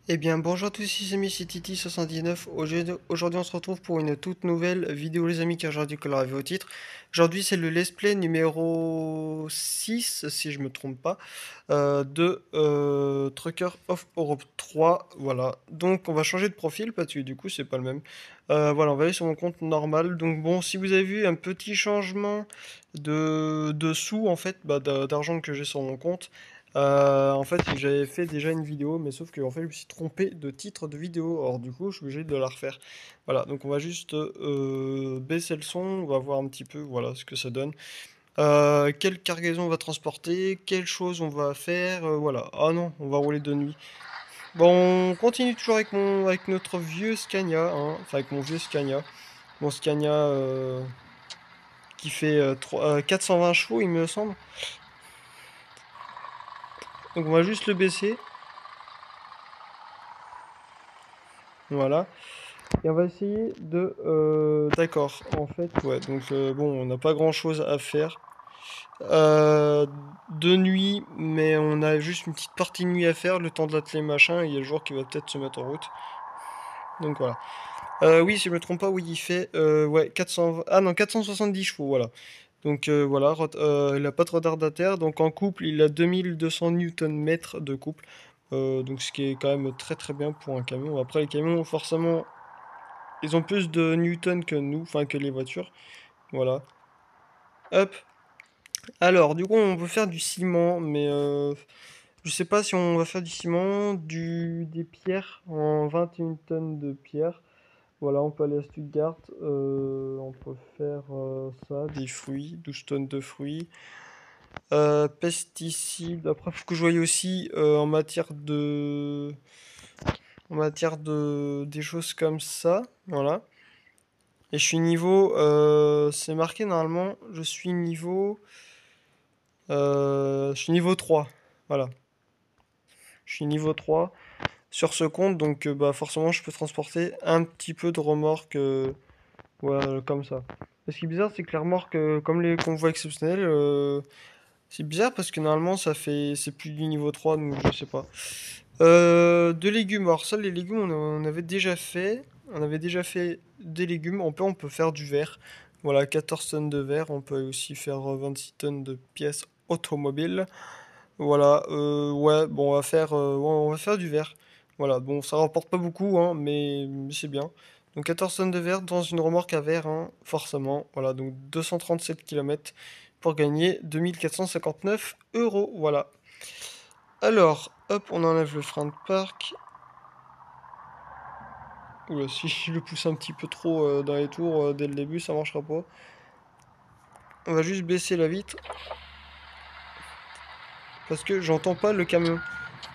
Eh bien, bonjour à tous, ici c'est Titi79. Aujourd'hui, on se retrouve pour une toute nouvelle vidéo, les amis, car aujourd'hui, que l'on au titre. Aujourd'hui, c'est le let's play numéro 6, si je me trompe pas, de Trucker of Europe 3. Voilà. Donc, on va changer de profil, parce que du coup, c'est pas le même. Voilà, on va aller sur mon compte normal. Donc, bon, si vous avez vu un petit changement de sous, en fait, d'argent que j'ai sur mon compte. En fait, j'avais fait déjà une vidéo, mais sauf que en fait, je me suis trompé de titre de vidéo. Or, du coup, je suis obligé de la refaire. Voilà, donc on va juste baisser le son, on va voir un petit peu, voilà, ce que ça donne. Quelle cargaison on va transporter, quelles choses on va faire, voilà. Ah non, on va rouler de nuit. Bon, on continue toujours avec notre vieux Scania, hein, enfin avec mon vieux Scania. Mon Scania qui fait 420 chevaux, il me semble. Donc on va juste le baisser, voilà. Et on va essayer de... d'accord, en fait, ouais, donc bon, on n'a pas grand-chose à faire de nuit, mais on a juste une petite partie de nuit à faire, le temps de l'atteler machin, et il y a le jour qui va peut-être se mettre en route. Donc voilà. Oui, si je me trompe pas, oui, il fait ouais, 420... Ah non, 470 chevaux, voilà. Donc voilà, il a pas de retardataire, donc en couple, il a 2200 Nm de couple. Donc ce qui est quand même très très bien pour un camion. Après, les camions, forcément, ils ont plus de newton que nous, enfin que les voitures. Voilà. Hop. Alors, du coup, on peut faire du ciment, mais je sais pas si on va faire du ciment, des pierres en 21 tonnes de pierres. Voilà, on peut aller à Stuttgart. On peut faire ça, des fruits, 12 tonnes de fruits. Pesticides. Après, faut que je voie aussi en matière de des choses comme ça. Voilà. Et je suis niveau, c'est marqué normalement, je suis niveau 3. Voilà. Je suis niveau 3 sur ce compte, donc bah forcément je peux transporter un petit peu de remorques voilà, comme ça. Et ce qui est bizarre, c'est que les remorques, comme les convois exceptionnels, c'est bizarre parce que normalement c'est plus du niveau 3, donc je sais pas. De légumes, alors ça les légumes on avait déjà fait. On avait déjà fait des légumes, on peut faire du verre. Voilà, 14 tonnes de verre, on peut aussi faire 26 tonnes de pièces automobiles. Voilà, ouais, bon, ouais, on va faire du verre. Voilà, bon, ça rapporte pas beaucoup, hein, mais c'est bien. Donc 14 tonnes de verre dans une remorque à verre, hein, forcément. Voilà, donc 237 km pour gagner 2459 €. Voilà. Alors, hop, on enlève le frein de parc. Oula, si je le pousse un petit peu trop dans les tours dès le début, ça marchera pas. On va juste baisser la vitre parce que j'entends pas le camion.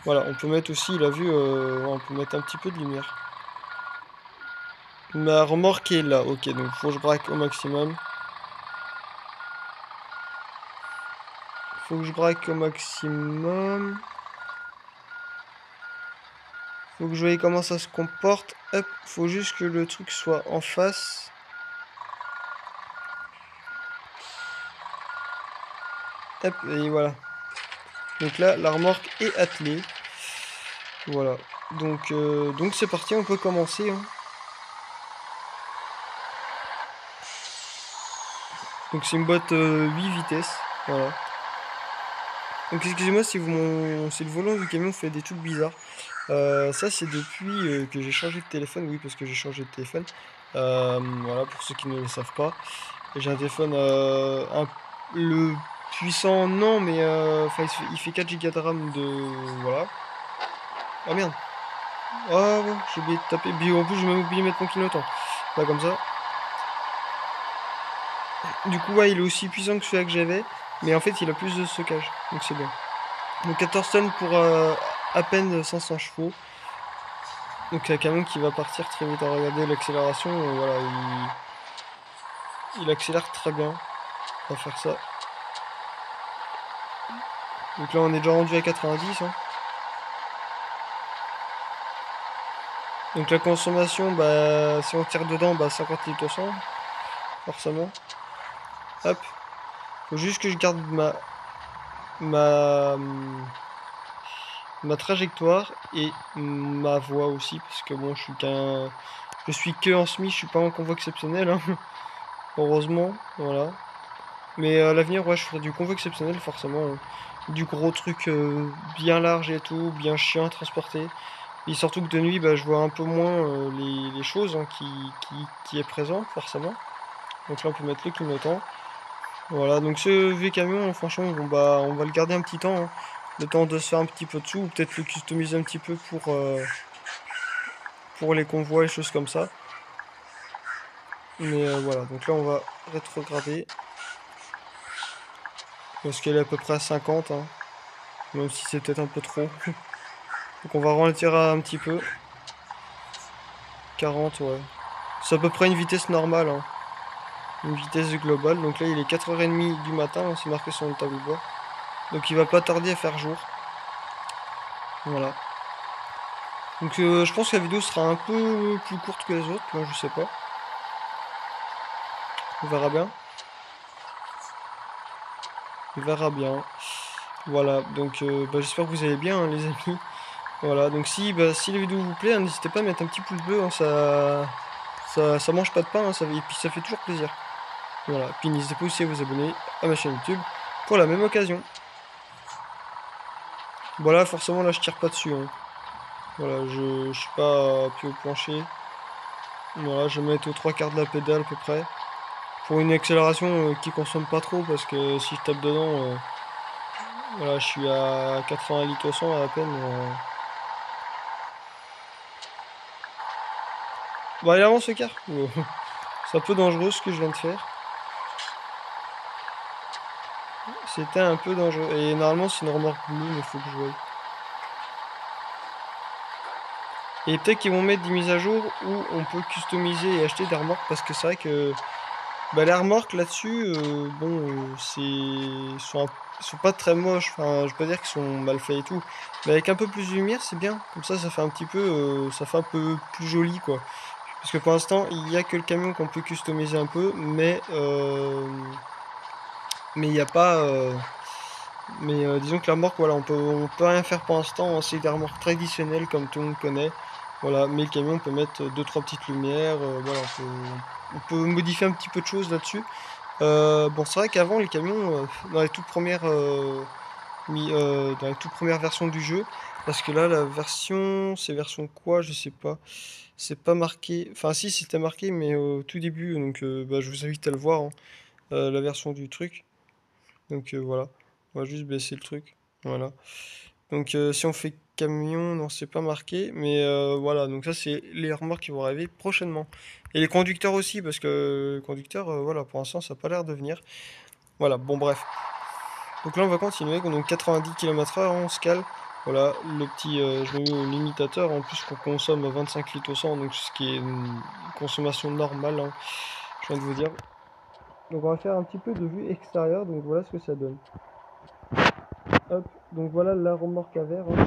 Voilà, on peut mettre aussi la vue, on peut mettre un petit peu de lumière. Ma remorque est là, ok, donc faut que je braque au maximum. Faut que je braque au maximum. Faut que je voie comment ça se comporte. Hop, faut juste que le truc soit en face. Hop, et voilà. Donc là, la remorque est attelée. Voilà. Donc c'est parti, on peut commencer, hein. Donc c'est une boîte 8 vitesses. Voilà. Donc excusez-moi si le volant du camion fait des trucs bizarres. Ça c'est depuis que j'ai changé de téléphone. Oui, parce que j'ai changé de téléphone. Voilà, pour ceux qui ne le savent pas. J'ai un téléphone le puissant, non, mais enfin il fait 4 Go de RAM de... Voilà. Ah merde. Ah ouais, j'ai oublié de taper. En plus j'ai même oublié de mettre mon clignotant. Là comme ça. Du coup ouais, il est aussi puissant que celui-là que j'avais. Mais en fait il a plus de stockage. Donc c'est bien. Donc 14 tonnes pour à peine 500 chevaux. Donc c'est un camion qui va partir très vite. À regarder l'accélération, voilà, il accélère très bien. On va faire ça. Donc là on est déjà rendu à 90, hein. Donc la consommation, bah si on tire dedans, bah 50 litres au 100, forcément. Hop. Faut juste que je garde ma ma trajectoire et ma voie aussi, parce que bon, je suis que en semi, je suis pas en convoi exceptionnel, hein, heureusement, voilà. Mais à l'avenir, ouais, je ferai du convoi exceptionnel, forcément, du gros truc bien large et tout, bien chiant à transporter. Et surtout que de nuit, bah, je vois un peu moins les choses hein, qui est présent, forcément. Donc là, on peut mettre le clignotant. Voilà, donc ce vieux camion, franchement, bon, bah, on va le garder un petit temps, hein. Le temps de se faire un petit peu de sous, ou peut-être le customiser un petit peu pour les convois et choses comme ça. Mais voilà, donc là, on va rétrograder. Parce qu'elle est à peu près à 50, hein, même si c'est peut-être un peu trop. Donc on va ralentir un petit peu. 40, ouais. C'est à peu près une vitesse normale, hein. Une vitesse globale. Donc là, il est 4h30 du matin, hein, c'est marqué sur le tableau de bord. Donc il va pas tarder à faire jour. Voilà. Donc je pense que la vidéo sera un peu plus courte que les autres, moi je sais pas. On verra bien. On verra bien. Voilà, donc bah, j'espère que vous allez bien, hein, les amis. Voilà, donc si la vidéo vous plaît, hein, n'hésitez pas à mettre un petit pouce bleu, hein, ça mange pas de pain, hein, et puis ça fait toujours plaisir. Voilà, puis n'hésitez pas aussi à vous abonner à ma chaîne YouTube pour la même occasion. Voilà, forcément là je tire pas dessus, hein. Voilà, je suis pas pied au plancher. Voilà, je vais mettre aux trois quarts de la pédale à peu près. Pour une accélération qui consomme pas trop, parce que si je tape dedans, voilà, je suis à 80 litres au 100 à peine. Bon, allez, avance ce car. C'est un peu dangereux ce que je viens de faire. C'était un peu dangereux. Et normalement, c'est une remorque bleue, mais il faut que je voie. Et peut-être qu'ils vont mettre des mises à jour où on peut customiser et acheter des remorques, parce que c'est vrai que bah, les remorques là-dessus, bon, sont pas très moches. Enfin, je peux pas dire qu'ils sont mal faits et tout. Mais avec un peu plus de lumière, c'est bien. Comme ça fait un petit peu, ça fait un peu plus joli, quoi. Parce que pour l'instant, il n'y a que le camion qu'on peut customiser un peu, mais il n'y a pas. Mais disons que la remorque, voilà, on peut rien faire pour l'instant. C'est des remorques traditionnelles comme tout le monde connaît. Voilà, mais le camion, on peut mettre deux trois petites lumières. Voilà, on peut modifier un petit peu de choses là-dessus. Bon, c'est vrai qu'avant, les camions, dans les toutes premières versions du jeu, parce que là, la version, c'est version quoi, je sais pas. C'est pas marqué. Enfin, si, c'était marqué, mais au tout début. Donc, bah, je vous invite à le voir, hein, la version du truc. Donc, voilà. On va juste baisser le truc. Voilà. Donc, si on fait camion, non, c'est pas marqué. Mais voilà. Donc, ça, c'est les remorques qui vont arriver prochainement. Et les conducteurs aussi, parce que le conducteur, voilà, pour l'instant, ça a pas l'air de venir. Voilà. Bon, bref. Donc là, on va continuer. Donc, 90 km/h, on se cale. Voilà, je l'ai mis au limitateur, en plus qu'on consomme 25 litres au 100, donc ce qui est une consommation normale, hein, je viens de vous dire. Donc on va faire un petit peu de vue extérieure, donc voilà ce que ça donne. Hop, donc voilà la remorque à verre, hein.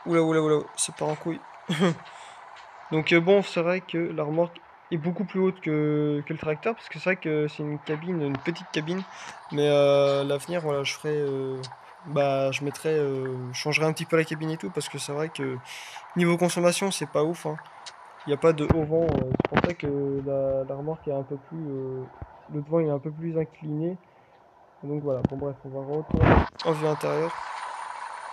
Oula, oula, oula, c'est pas en couille. Donc bon, c'est vrai que la remorque est beaucoup plus haute que le tracteur, parce que c'est vrai que c'est une petite cabine, mais à l'avenir, voilà, bah, je changerai un petit peu la cabine et tout, parce que c'est vrai que niveau consommation, c'est pas ouf, hein. Il n'y a pas de haut vent, c'est pour ça que la remorque est un peu plus, le devant est un peu plus incliné. Donc voilà, bon bref, on va retourner en vue intérieure,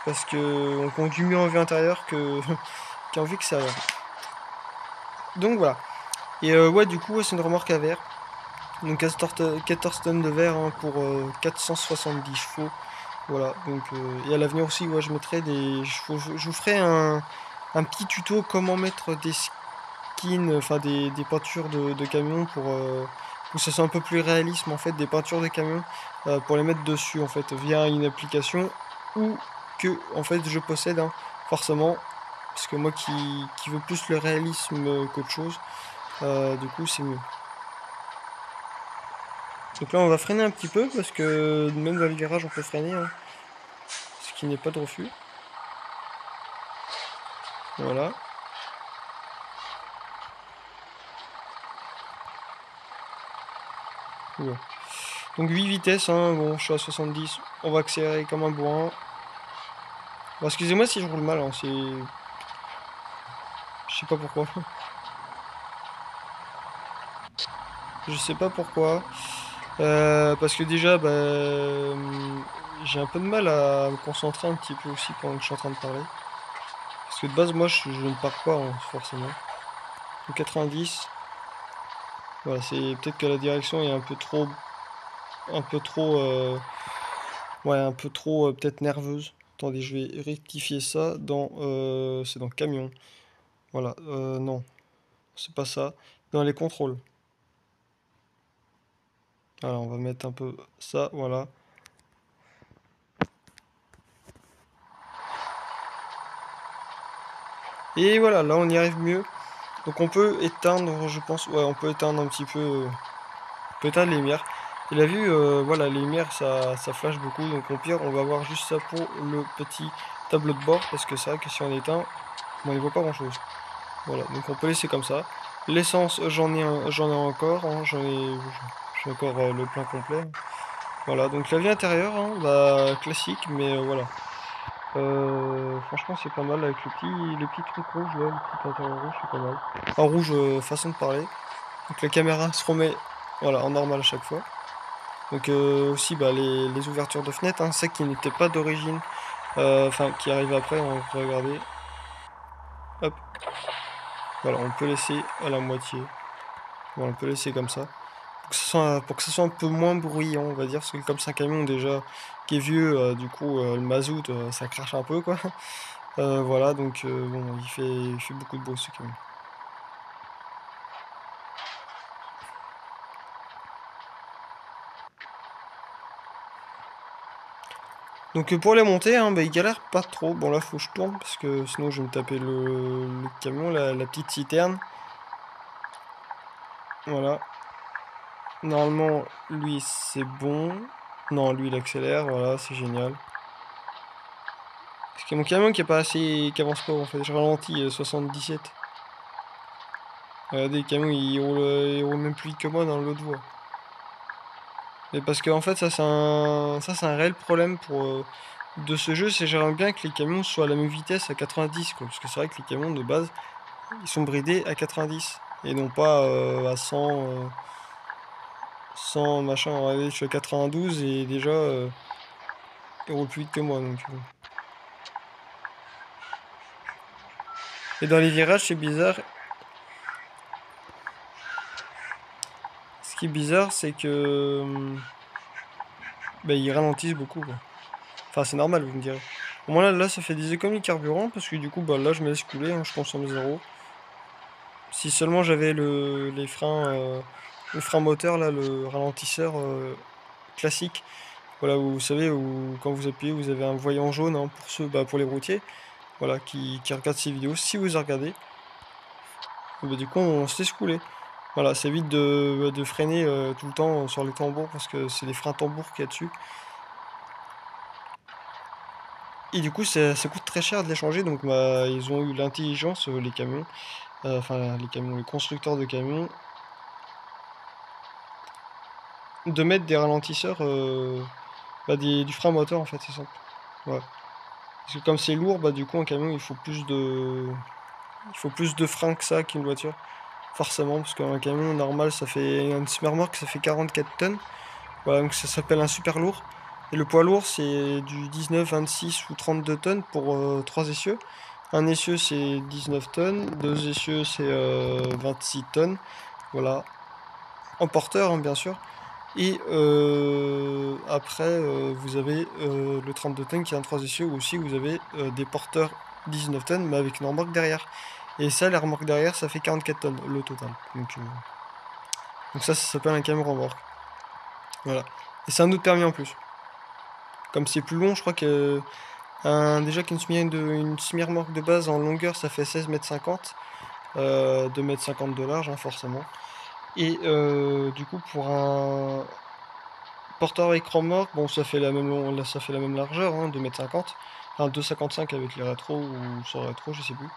parce que on conduit mieux en vue intérieure qu'en vue extérieure. Donc voilà. Et ouais, du coup, ouais, c'est une remorque à verre. Donc 14 tonnes de verre, hein, pour 470 chevaux. Voilà, donc et à l'avenir aussi, ouais, je vous ferai un petit tuto comment mettre des skins, enfin des peintures de camions pour que ça soit un peu plus réalisme en fait, des peintures de camions pour les mettre dessus en fait via une application ou que en fait je possède, hein, forcément, parce que moi qui veux plus le réalisme qu'autre chose, du coup c'est mieux. Donc là, on va freiner un petit peu parce que même dans le garage, on peut freiner, hein, ce qui n'est pas de refus. Voilà. Ouais. Donc 8 vitesses, hein, bon, je suis à 70. On va accélérer comme un bourrin. Bon, excusez-moi si je roule mal, hein, c'est... Je sais pas pourquoi. Je sais pas pourquoi. Parce que déjà, bah, j'ai un peu de mal à me concentrer un petit peu aussi pendant que je suis en train de parler. Parce que de base, moi, je ne parle pas, hein, forcément. Donc 90, voilà, c'est peut-être que la direction est un peu trop, ouais, un peu trop peut-être nerveuse. Attendez, je vais rectifier ça c'est dans camion. Voilà, non, c'est pas ça. Dans les contrôles. Alors, on va mettre un peu ça, voilà. Et voilà, là, on y arrive mieux. Donc, on peut éteindre, je pense, ouais, on peut éteindre un petit peu, on peut éteindre les lumières. Et la vue, voilà, les lumières, ça flash beaucoup. Donc, au pire, on va voir juste ça pour le petit tableau de bord. Parce que c'est vrai que si on éteint, on ne voit pas grand-chose. Voilà, donc on peut laisser comme ça. L'essence, j'en ai encore, hein, j'ai encore le plein complet. Voilà, donc la vie intérieure, hein, bah, classique, mais voilà. Franchement, c'est pas mal avec les petits trucs rouges là, le petit intérieur rouge, c'est pas mal. En rouge, façon de parler. Donc la caméra se remet, voilà, en normal à chaque fois. Donc aussi, bah, les ouvertures de fenêtres, hein, ça qui n'était pas d'origine, enfin qui arrive après, on va regarder. Hop, voilà, on peut laisser à la moitié. Voilà, on peut laisser comme ça. Pour que ça soit un peu moins bruyant, on va dire, parce que comme c'est un camion déjà qui est vieux, du coup, le mazout, ça crache un peu, quoi. Voilà, donc bon, il fait beaucoup de bruit ce camion. Donc pour les monter, hein, bah, il galère pas trop. Bon là, faut que je tourne, parce que sinon je vais me taper le camion, la petite citerne. Voilà. Normalement, lui, c'est bon. Non, lui, il accélère, voilà, c'est génial. Parce que mon camion qui est pas assez... qui avance pas, en fait. Je ralentis 77. Regardez, le camion, il roule même plus vite que moi dans l'autre voie. Mais parce que en fait, ça c'est un réel problème de ce jeu, c'est j'aimerais bien que les camions soient à la même vitesse à 90, quoi. Parce que c'est vrai que les camions de base, ils sont bridés à 90 et non pas à 100, 100 machin. Regardez, je suis à 92 et déjà, il roule plus vite que moi. Donc, Et dans les virages, c'est bizarre. Ce qui est bizarre, c'est que bah, ils ralentissent beaucoup, quoi. Enfin, c'est normal, vous me direz. Au moins là, ça fait des économies de carburant parce que du coup, bah, là, je me laisse couler, hein, je consomme zéro. Si seulement j'avais le frein moteur, là, le ralentisseur classique, voilà, vous savez, où quand vous appuyez, vous avez un voyant jaune, hein, pour bah, pour les routiers, voilà, qui regardent ces vidéos. Si vous regardez, bah, du coup, on se laisse couler. Voilà, ça évite de freiner tout le temps sur les tambours parce que c'est les freins tambours qu'il y a dessus. Et du coup, ça coûte très cher de les changer, donc bah, ils ont eu l'intelligence, les camions, enfin les camions, les constructeurs de camions, de mettre des ralentisseurs, bah, du frein moteur en fait, c'est simple. Ouais. Parce que comme c'est lourd, bah du coup un camion il faut plus de frein que ça qu'une voiture. Forcément, parce qu'un camion normal ça fait. Un semi-remorque ça fait 44 tonnes. Voilà, donc ça s'appelle un super lourd. Et le poids lourd c'est du 19, 26 ou 32 tonnes pour 3 essieux. Un essieu c'est 19 tonnes, deux essieux c'est 26 tonnes. Voilà. En porteur, hein, bien sûr. Et après, vous avez le 32 tonnes qui est un 3 essieux, ou aussi vous avez des porteurs 19 tonnes, mais avec une remorque derrière. Et ça, la remorque derrière, ça fait 44 tonnes, le total. Donc ça s'appelle un camion remorque. Voilà. Et c'est un autre permis en plus. Comme c'est plus long, je crois que déjà une semi-remorque de base en longueur, ça fait 16,50 m, 2,50 m de large, hein, forcément. Et du coup, pour un porteur avec remorque, bon, là, ça fait la même largeur, hein, 2,50 m. Enfin, 2,55 m avec les rétros ou sans rétro, je sais plus.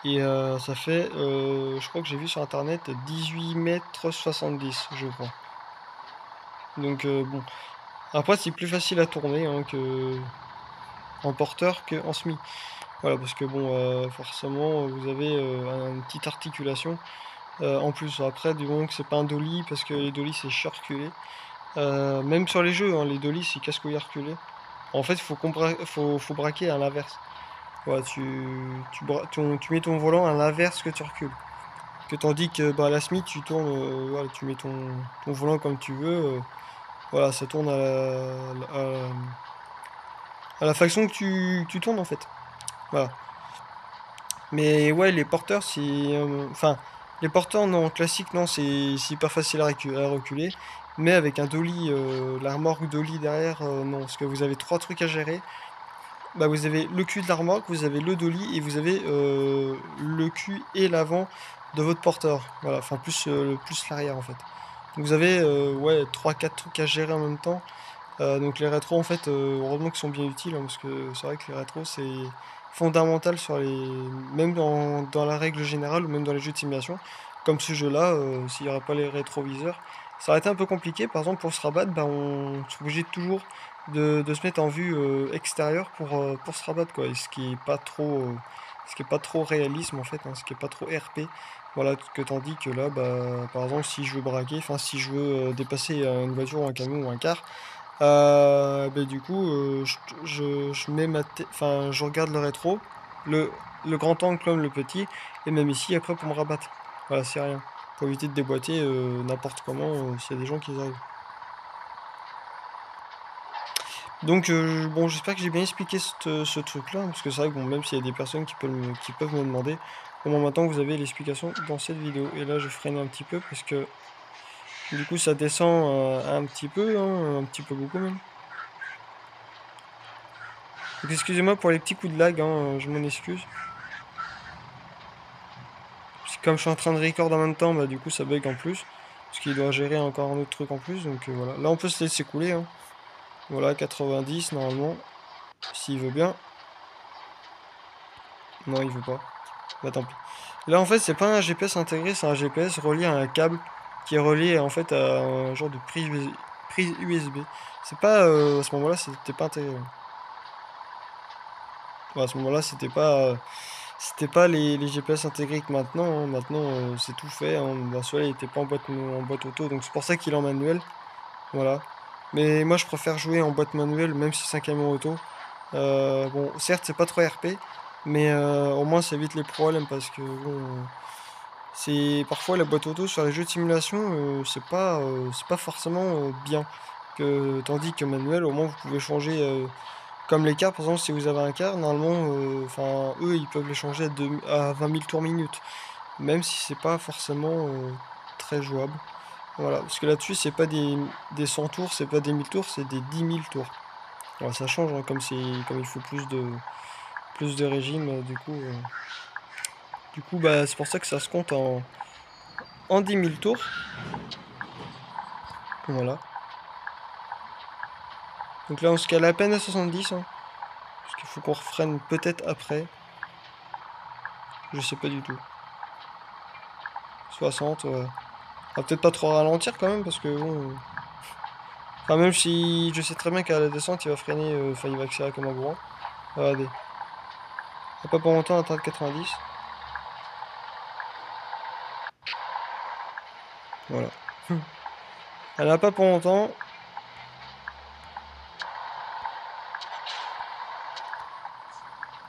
Et ça fait, je crois que j'ai vu sur internet, 18,70 m, je crois. Donc bon. Après, c'est plus facile à tourner hein, en porteur qu'en semi. Voilà, parce que bon, forcément, vous avez une petite articulation en plus. Après, du moment que c'est pas un dolly, parce que les dolly c'est chiant reculé. Même sur les jeux, hein, les dolly c'est casse-couille à reculer. En fait, faut braquer à l'inverse. Voilà, tu mets ton volant à l'inverse que tu recules. Que tandis que bah, à la semi, tu tournes, voilà, tu mets ton volant comme tu veux. Voilà, ça tourne à la façon que tu tournes en fait. Voilà. Mais ouais, les porteurs, c'est. Enfin, les porteurs, non, classique, non, c'est hyper facile à reculer. Mais avec un dolly, la remorque dolly derrière, non. Parce que vous avez trois trucs à gérer. Bah, vous avez le cul de la remorque, vous avez le dolly et vous avez le cul et l'avant de votre porteur. Voilà, enfin, plus l'arrière en fait. Donc vous avez ouais, trois quatre trucs à gérer en même temps. Donc les rétros en fait, heureusement qu'ils sont bien utiles hein, parce que c'est vrai que les rétros c'est fondamental sur les même dans la règle générale ou même dans les jeux de simulation. Comme ce jeu-là, s'il n'y aurait pas les rétroviseurs, ça aurait été un peu compliqué. Par exemple pour se rabattre, bah, on est obligé toujours de se mettre en vue extérieure pour se rabattre quoi. Et ce qui est pas trop réalisme en fait, hein, ce qui est pas trop RP. Voilà, que tandis que là, bah, par exemple, si je veux braquer, enfin si je veux dépasser une voiture ou un camion ou un car, bah, du coup, je mets enfin, je regarde le rétro, le, le grand angle comme le petit, et même ici après pour me rabattre. Voilà, c'est rien. Pour éviter de déboîter n'importe comment s'il y a des gens qui arrivent. Donc, bon, j'espère que j'ai bien expliqué ce truc-là, parce que c'est vrai que bon, même s'il y a des personnes qui peuvent me demander, au moins maintenant vous avez l'explication dans cette vidéo. Et là, je freine un petit peu parce que du coup, ça descend un petit peu, hein, un petit peu beaucoup même. Donc excusez-moi pour les petits coups de lag, hein, je m'en excuse. Parce que comme je suis en train de record en même temps, bah du coup ça bug en plus. Parce qu'il doit gérer encore un autre truc en plus, donc voilà. Là on peut se laisser couler, hein. Voilà, 90 normalement. S'il veut bien. Non, il veut pas. Bah tant pis. Là en fait c'est pas un GPS intégré, c'est un GPS relié à un câble qui est relié en fait à un genre de prise USB. C'est pas à ce moment-là c'était pas intégré. Bon, à ce moment-là c'était pas les GPS intégrés que maintenant, hein. Maintenant, c'est tout fait, hein. Bah, celui-là, il était pas en boîte auto, donc c'est pour ça qu'il est en manuel. Voilà. Mais moi, je préfère jouer en boîte manuelle, même si c'est un camion auto. Bon, certes, c'est pas trop RP, mais au moins, ça évite les problèmes parce que bon, c'est parfois la boîte auto sur les jeux de simulation, c'est pas forcément bien. Tandis que manuel, au moins, vous pouvez changer. Comme les cars, par exemple, si vous avez un car, normalement, enfin, eux, ils peuvent les changer à 20 000 tours minute. Même si c'est pas forcément très jouable. Voilà, parce que là-dessus, c'est pas des 100 tours, c'est pas des 1000 tours, c'est des 10 000 tours. Alors, ça change, hein, comme il faut plus de régime, du coup, bah, c'est pour ça que ça se compte en 10 000 tours. Voilà. Donc là, on se cale à peine à 70, hein, parce qu'il faut qu'on refreine peut-être après. Je sais pas du tout. 60, ouais. On va peut-être pas trop ralentir quand même, parce que bon. Enfin, même si je sais très bien qu'à la descente, il va freiner, enfin, il va accélérer comme un gros. Regardez. Il a pas pour longtemps à atteindre 90. Voilà. Elle a pas pour longtemps.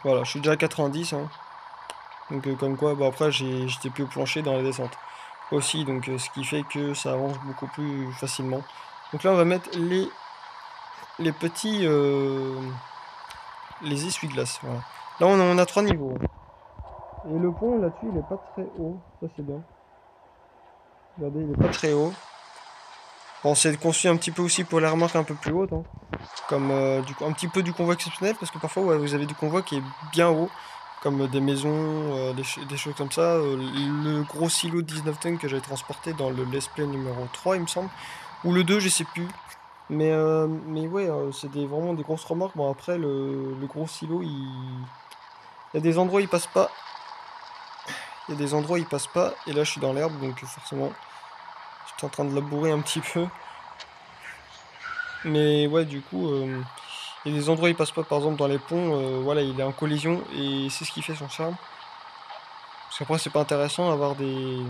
Voilà, je suis déjà à 90, hein. Donc, comme quoi, bah après, j'étais plus au plancher dans la descente. Aussi, donc, ce qui fait que ça avance beaucoup plus facilement. Donc là, on va mettre les petits. Les essuie-glaces. Voilà. Là, on a trois niveaux, hein. Et le pont là-dessus, il est pas très haut. Ça, c'est bien. Regardez, il est pas très haut. Bon, c'est conçu un petit peu aussi pour les remorques un peu plus hautes, hein. Comme un petit peu du convoi exceptionnel, parce que parfois ouais, vous avez du convoi qui est bien haut, comme des maisons, des choses comme ça. Le gros silo de 19 tonnes que j'avais transporté dans le Let's Play numéro 3, il me semble, ou le 2, je sais plus. Mais ouais, c'est vraiment des grosses remorques. Bon, après, le gros silo, il y a des endroits où il passe pas. Il y a des endroits où il passe pas, et là je suis dans l'herbe, donc forcément, j'étais en train de labourer un petit peu. Mais ouais, du coup. Il y a des endroits où il passe pas, par exemple dans les ponts, voilà, il est en collision et c'est ce qui fait son charme. Parce qu'après, c'est pas intéressant d'avoir des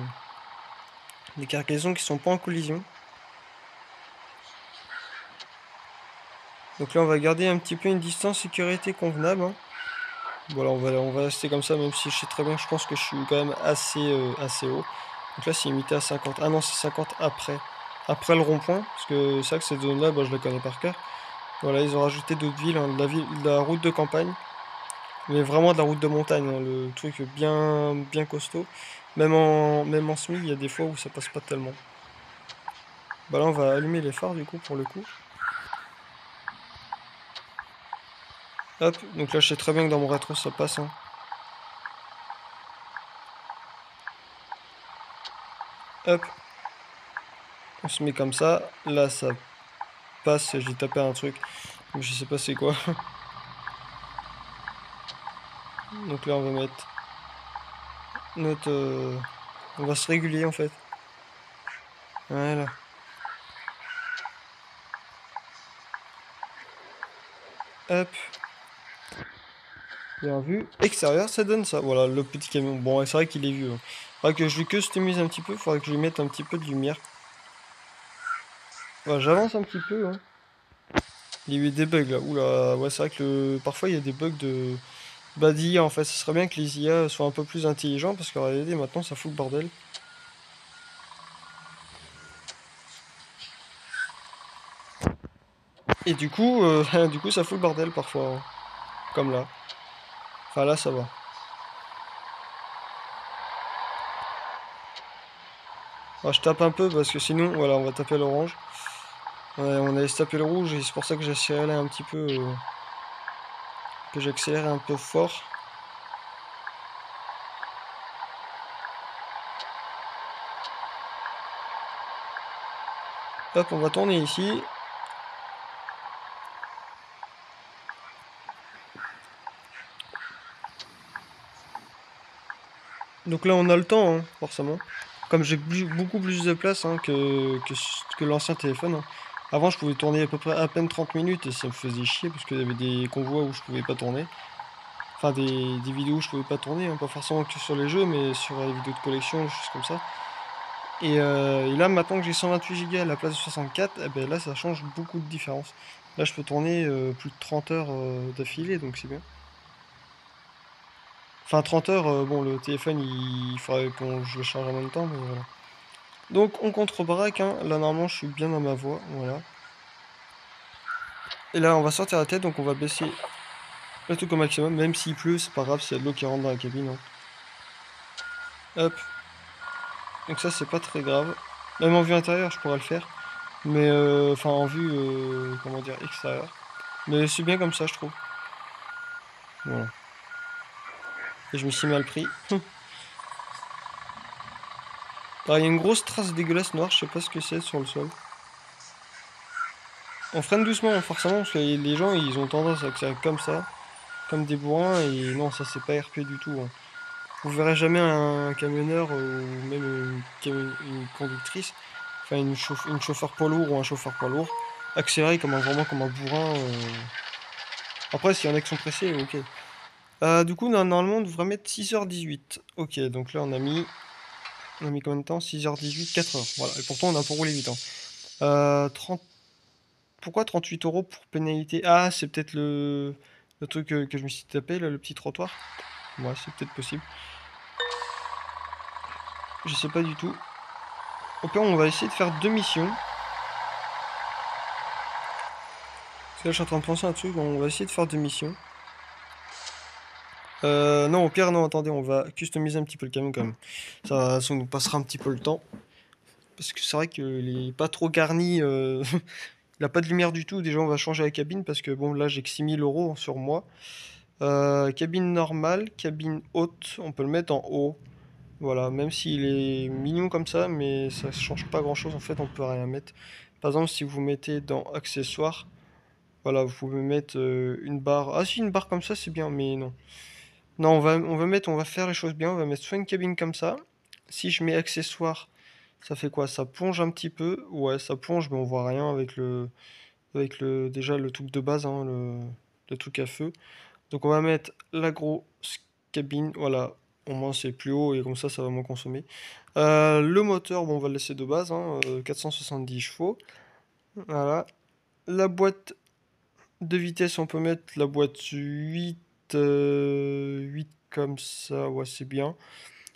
cargaisons qui sont pas en collision. Donc là, on va garder un petit peu une distance sécurité convenable, hein. Voilà, on va rester comme ça, même si je sais très bien, je pense que je suis quand même assez haut. Donc là, c'est limité à 50. Ah non, c'est 50 après le rond-point, parce que c'est vrai que cette zone-là, bah, je la connais par cœur. Voilà, ils ont rajouté d'autres villes, hein, de la route de campagne, mais vraiment de la route de montagne, hein, le truc bien costaud. Même en semi, il y a des fois où ça passe pas tellement. Bah là, on va allumer les phares du coup pour le coup. Hop, donc là, je sais très bien que dans mon rétro, ça passe, hein. Hop, on se met comme ça. Là, ça passe, j'ai tapé un truc, mais je sais pas c'est quoi. Donc là, on va mettre notre... on va se réguler en fait. Voilà. Hop, bien vu. Extérieur, ça donne ça. Voilà, le petit camion. Bon, c'est vrai qu'il est vieux, hein. Faudrait que je lui customise un petit peu. Faudrait que je lui mette un petit peu de lumière. Voilà, j'avance un petit peu, hein. Il y a eu des bugs là. Oula, ouais, c'est vrai que parfois il y a des bugs d'IA en fait. Ce serait bien que les IA soient un peu plus intelligents parce qu'en réalité maintenant ça fout le bordel. Et du coup, du coup ça fout le bordel parfois, hein. Comme là. Enfin là ça va. Alors, je tape un peu parce que sinon, voilà, on va taper l'orange. Ouais, on allait se taper le rouge et c'est pour ça que j'ai accéléré un petit peu, que j'accélère un peu fort. Hop, on va tourner ici. Donc là, on a le temps, hein, forcément. Comme j'ai beaucoup plus de place, hein, que l'ancien téléphone, hein. Avant, je pouvais tourner à peu près à peine 30 minutes et ça me faisait chier parce qu'il y avait des convois où je pouvais pas tourner. Enfin, des vidéos où je pouvais pas tourner, hein, pas forcément que sur les jeux, mais sur les vidéos de collection, des choses comme ça. Et là, maintenant que j'ai 128 Go à la place de 64, eh ben là, ça change beaucoup de différence. Là, je peux tourner plus de 30 heures d'affilée, donc c'est bien. Enfin, 30 heures, bon, le téléphone, il faudrait qu'on je le charge en même temps, mais voilà. Donc, on contre-braque, hein. Là, normalement, je suis bien dans ma voie, voilà. Et là, on va sortir la tête, donc on va baisser le truc au maximum. Même s'il pleut, c'est pas grave, s'il y a de l'eau qui rentre dans la cabine, hein. Hop. Donc ça, c'est pas très grave. Même en vue intérieure, je pourrais le faire. Mais, enfin, en vue, comment dire, extérieure. Mais c'est bien comme ça, je trouve. Voilà. Et je me suis mal pris. Alors, il y a une grosse trace dégueulasse noire, je sais pas ce que c'est sur le sol. On freine doucement, hein, forcément, parce que les gens, ils ont tendance à accélérer comme ça, comme des bourrins, et non, ça c'est pas RP du tout, hein. Vous verrez jamais un camionneur ou même une conductrice, enfin une chauffeur poids lourd ou un chauffeur poids lourd, accélérer vraiment comme un bourrin. Après, s'il y en a qui sont pressés, ok. Du coup, normalement, on devrait mettre 6h18. Ok, donc là, on a mis combien de temps? 6h18, 4h. Voilà, et pourtant, on a pas roulé vite, hein. 30... Pourquoi 38 € pour pénalité? Ah, c'est peut-être le truc que je me suis tapé, là, le petit trottoir. Ouais, c'est peut-être possible. Je sais pas du tout. Au pire, on va essayer de faire deux missions. Parce que là, je suis en train de penser à un truc, on va essayer de faire deux missions. Non, au pire, non, attendez, on va customiser un petit peu le camion quand même. Ça nous passera un petit peu le temps. Parce que c'est vrai qu'il est pas trop garni. Il a pas de lumière du tout. Déjà, on va changer la cabine parce que bon, là, j'ai que 6 000 € sur moi. Cabine normale, cabine haute, on peut le mettre en haut. Voilà, même s'il est mignon comme ça, mais ça change pas grand chose en fait, on peut rien mettre. Par exemple, si vous mettez dans accessoires, voilà, vous pouvez mettre une barre. Ah si, une barre comme ça, c'est bien, mais non. Non, on va faire les choses bien, on va mettre soit une cabine comme ça. Si je mets accessoires, ça fait quoi? Ça plonge un petit peu. Ouais, ça plonge, mais on voit rien avec avec déjà le truc de base, hein, le truc à feu. Donc on va mettre la grosse cabine, voilà, au moins c'est plus haut et comme ça va moins consommer. Le moteur, bon, on va le laisser de base, hein, 470 chevaux. Voilà. La boîte de vitesse, on peut mettre la boîte 8, 8 comme ça, ouais, c'est bien.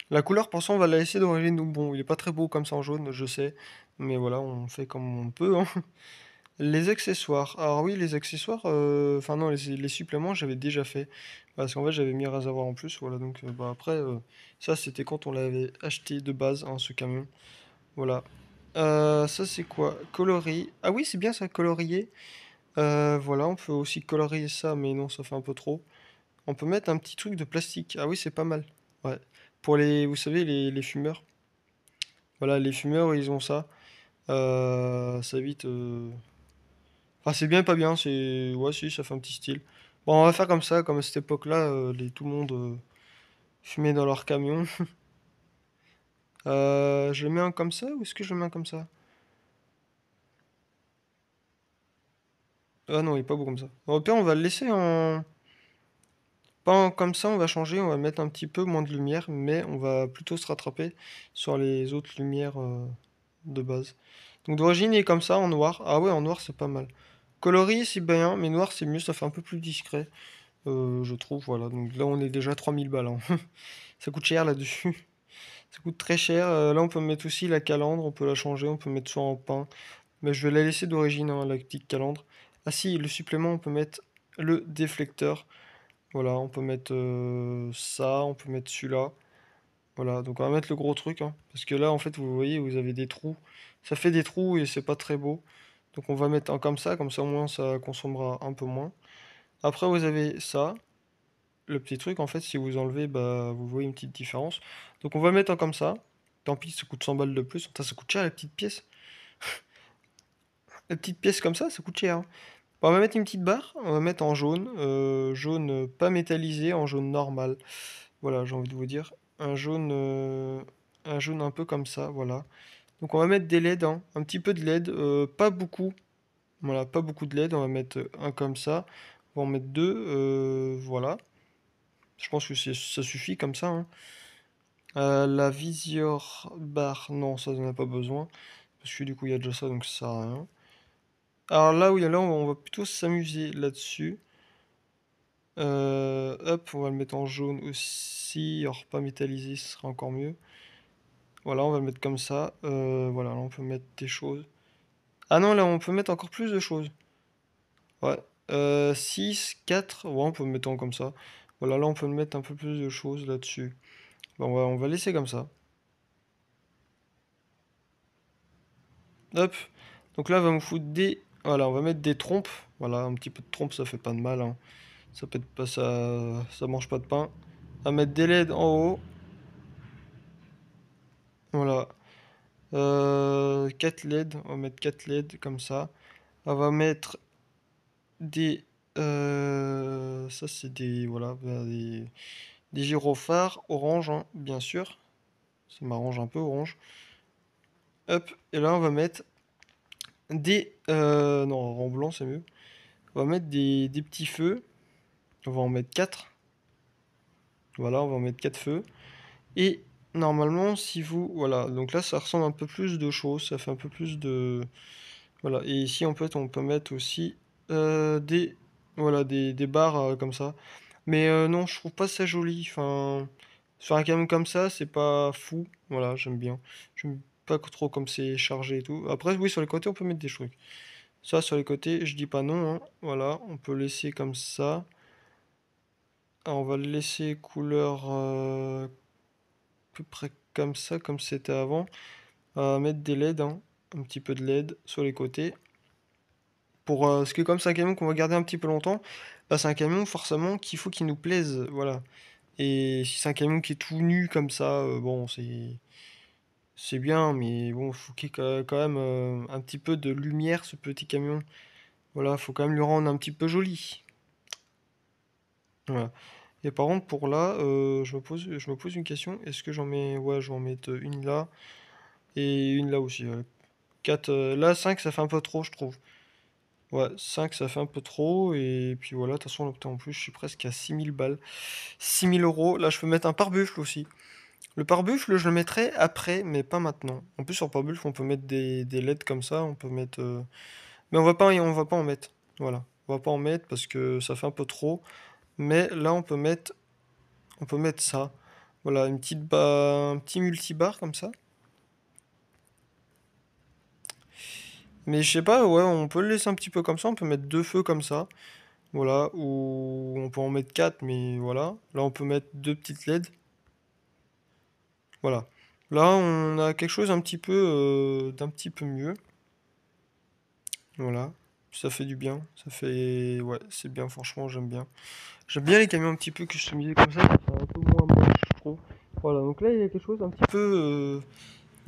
La couleur, pour ça, on va la laisser d'origine, donc bon, il est pas très beau comme ça en jaune, je sais. Mais voilà, on fait comme on peut, hein. Les accessoires. Alors oui, les accessoires, enfin non, les suppléments, j'avais déjà fait. Parce qu'en fait, j'avais mis un réservoir en plus, voilà. Donc bah, après, ça, c'était quand on l'avait acheté de base, hein, ce camion. Voilà. Ça, c'est quoi? Coloris. Ah oui, c'est bien ça, colorier. Voilà, on peut aussi colorier ça, mais non, ça fait un peu trop. On peut mettre un petit truc de plastique. Ah oui, c'est pas mal. Ouais. Pour les, vous savez, les fumeurs. Voilà, les fumeurs, ils ont ça. Ça évite. Enfin, c'est bien et pas bien. C'est, ouais, si, ça fait un petit style. Bon, on va faire comme ça, comme à cette époque-là, tout le monde fumait dans leur camion. Je le mets un comme ça ou est-ce que je le mets un comme ça? Ah non, il est pas beau comme ça. Bon, au pire, on va le laisser en. Pas comme ça, on va changer, on va mettre un petit peu moins de lumière, mais on va plutôt se rattraper sur les autres lumières de base. Donc d'origine, il est comme ça, en noir. Ah ouais, en noir, c'est pas mal. Colorié, c'est bien, mais noir, c'est mieux, ça fait un peu plus discret, je trouve, voilà. Donc là, on est déjà 3000 balles, hein. Ça coûte cher là-dessus. Ça coûte très cher. Là, on peut mettre aussi la calandre, on peut la changer, on peut mettre soit en pain. Mais je vais la laisser d'origine, hein, la petite calandre. Ah si, le supplément, on peut mettre le déflecteur. Voilà, on peut mettre ça, on peut mettre celui-là. Voilà, donc on va mettre le gros truc, hein, parce que là, en fait, vous voyez, vous avez des trous. Ça fait des trous et c'est pas très beau. Donc on va mettre un comme ça au moins ça consommera un peu moins. Après, vous avez ça, le petit truc, en fait, si vous enlevez, bah, vous voyez une petite différence. Donc on va mettre un comme ça. Tant pis, ça coûte 100 balles de plus. Putain, ça coûte cher, les petites pièces. Les petites pièces comme ça coûte cher, hein. Bon, on va mettre une petite barre, on va mettre en jaune. Jaune pas métallisé, en jaune normal. Voilà, j'ai envie de vous dire. Un jaune un peu comme ça, voilà. Donc on va mettre des LED, hein, un petit peu de LED, pas beaucoup. Voilà, pas beaucoup de LED, on va mettre un comme ça. On va en mettre deux, voilà. Je pense que ça suffit comme ça, hein. La visière bar, non, ça n'en a pas besoin. Parce que du coup, il y a déjà ça, donc ça sert à rien. Alors là, oui, là, on va plutôt s'amuser là-dessus. Hop, on va le mettre en jaune aussi. Alors, pas métallisé, ce sera encore mieux. Voilà, on va le mettre comme ça. Voilà, là, on peut mettre des choses. Ah non, là, on peut mettre encore plus de choses. Ouais. 6, 4. Ouais, on peut le mettre en comme ça. Voilà, là, on peut mettre un peu plus de choses là-dessus. Bon, on va laisser comme ça. Hop. Donc là, on va me foutre des. Voilà, on va mettre des trompes. Voilà, un petit peu de trompe, ça fait pas de mal, hein. Ça peut être pas ça mange pas de pain. On va mettre des LED en haut. Voilà. 4 LED. On va mettre 4 LED comme ça. On va mettre des. Ça, c'est des. Voilà, bah, des gyrophares orange, hein, bien sûr. Ça m'arrange un peu, orange. Hop. Et là, on va mettre des. Non, en blanc, c'est mieux. On va mettre des petits feux. On va en mettre 4. Voilà, on va en mettre 4 feux. Et normalement, si vous... Voilà, donc là, ça ressemble un peu plus de choses, ça fait un peu plus de... Voilà, et ici, en fait, on peut mettre aussi des... Voilà, des barres comme ça. Mais non, je trouve pas ça joli. Enfin, sur un camion comme ça, c'est pas fou. Voilà, j'aime bien. J'aime pas trop comme c'est chargé et tout. Après, oui, sur les côtés, on peut mettre des trucs. Ça, sur les côtés, je dis pas non, hein. Voilà, on peut laisser comme ça. Ah, on va le laisser couleur à peu près comme ça, comme c'était avant. Mettre des LED, hein, un petit peu de LED sur les côtés. Pour, parce que comme c'est un camion qu'on va garder un petit peu longtemps, bah, c'est un camion forcément qu'il faut qu'il nous plaise, voilà. Et si c'est un camion qui est tout nu comme ça, bon, c'est bien, mais bon, faut qu'il y ait quand même un petit peu de lumière, ce petit camion. Voilà, faut quand même le rendre un petit peu joli. Voilà. Et par contre, pour là, je me pose une question. Est-ce que j'en mets... Ouais, je vais en mettre une là et une là aussi. 4, là, 5, ça fait un peu trop, je trouve. Ouais, 5 ça fait un peu trop, et puis voilà, de toute façon là, putain, en plus je suis presque à 6000 balles. 6000 euros, là je peux mettre un pare-buffle aussi. Le pare-buffle je le mettrai après, mais pas maintenant. En plus sur le pare-buffle on peut mettre des LED comme ça, on peut mettre... Mais on va pas en mettre, voilà. On va pas en mettre parce que ça fait un peu trop. Mais là on peut mettre ça. Voilà, un petit multibar comme ça. Mais je sais pas, ouais, on peut le laisser un petit peu comme ça, on peut mettre deux feux comme ça. Voilà, ou on peut en mettre 4, mais voilà. Là, on peut mettre deux petites LED. Voilà. Là, on a quelque chose d'un petit peu mieux. Voilà. Ça fait du bien. Ça fait... Ouais, c'est bien, franchement, j'aime bien. J'aime bien les camions un petit peu customisés comme ça fait un peu moins moche, je trouve. Voilà, donc là, il y a quelque chose d'un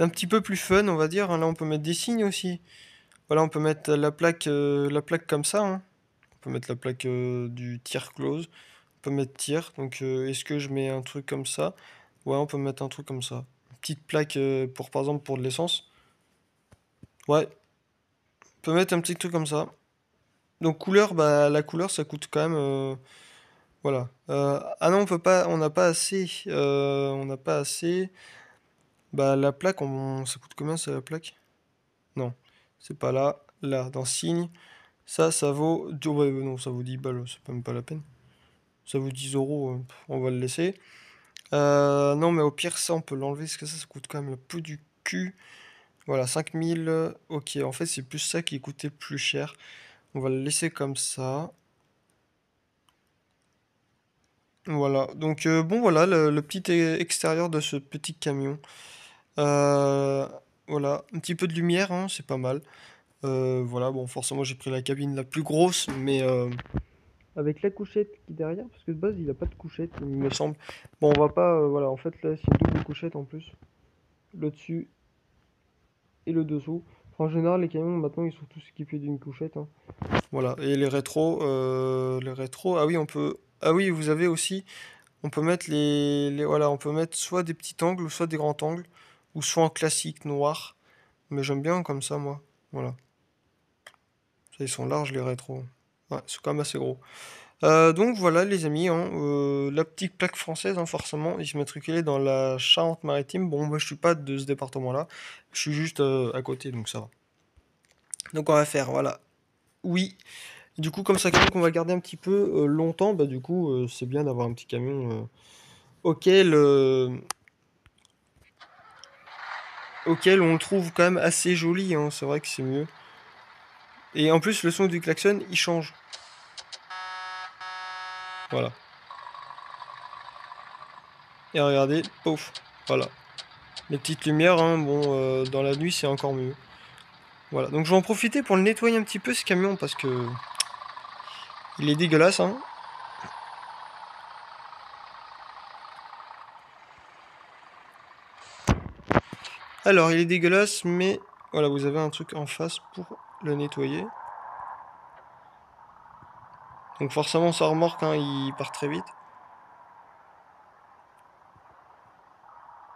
petit peu plus fun, on va dire. Là, on peut mettre des signes aussi. Voilà, on peut mettre la plaque comme ça, hein. On peut mettre la plaque du tir close. On peut mettre tir. Donc, est-ce que je mets un truc comme ça? Ouais, on peut mettre un truc comme ça. Une petite plaque pour, par exemple, pour de l'essence. Ouais, on peut mettre un petit truc comme ça. Donc, couleur, bah, la couleur, ça coûte quand même. Voilà. Ah non, on peut pas. On n'a pas assez. On n'a pas assez. Bah, la plaque, ça coûte combien, ça, la plaque? Non, c'est pas là. Là, dans signe. Ça vaut. Ouais, non, ça vaut 10 balles. C'est même pas la peine. Ça vaut 10 euros. On va le laisser. Non, mais au pire, ça, on peut l'enlever, parce que ça coûte quand même le peu du cul. Voilà, 5000. Ok, en fait, c'est plus ça qui coûtait plus cher. On va le laisser comme ça. Voilà, donc bon, voilà le petit extérieur de ce petit camion. Euh, voilà, un petit peu de lumière, hein, c'est pas mal. Voilà, bon, forcément, j'ai pris la cabine la plus grosse, mais avec la couchette qui est derrière, parce que de base, il a pas de couchette, il me semble. Bon, on va pas. Voilà, en fait, là, c'est une double couchette en plus. Le dessus et le dessous. Enfin, en général, les camions maintenant ils sont tous équipés d'une couchette, hein. Voilà. Et les rétros, ah oui, on peut. Ah oui, vous avez aussi. On peut mettre voilà, on peut mettre soit des petits angles, ou soit des grands angles, ou soit en classique noir. Mais j'aime bien comme ça, moi. Voilà. Ça, ils sont larges les rétros. Ouais, c'est quand même assez gros. Donc voilà les amis, hein, la petite plaque française, hein, forcément, il se matriculait dans la Charente-Maritime. Bon, moi je suis pas de ce département-là, je suis juste à côté, donc ça va. Donc on va faire, voilà. Oui. Du coup, comme ça, camion qu'on va garder un petit peu longtemps, bah du coup, c'est bien d'avoir un petit camion auquel, euh, auquel on le trouve quand même assez joli, hein. C'est vrai que c'est mieux. Et en plus, le son du klaxon, il change. Voilà. Et regardez, pouf, voilà. Les petites lumières, hein, bon, dans la nuit, c'est encore mieux. Voilà, donc je vais en profiter pour le nettoyer un petit peu, ce camion, parce que il est dégueulasse, hein. Alors, il est dégueulasse, mais voilà, vous avez un truc en face pour le nettoyer. Donc forcément, ça remorque, hein, il part très vite.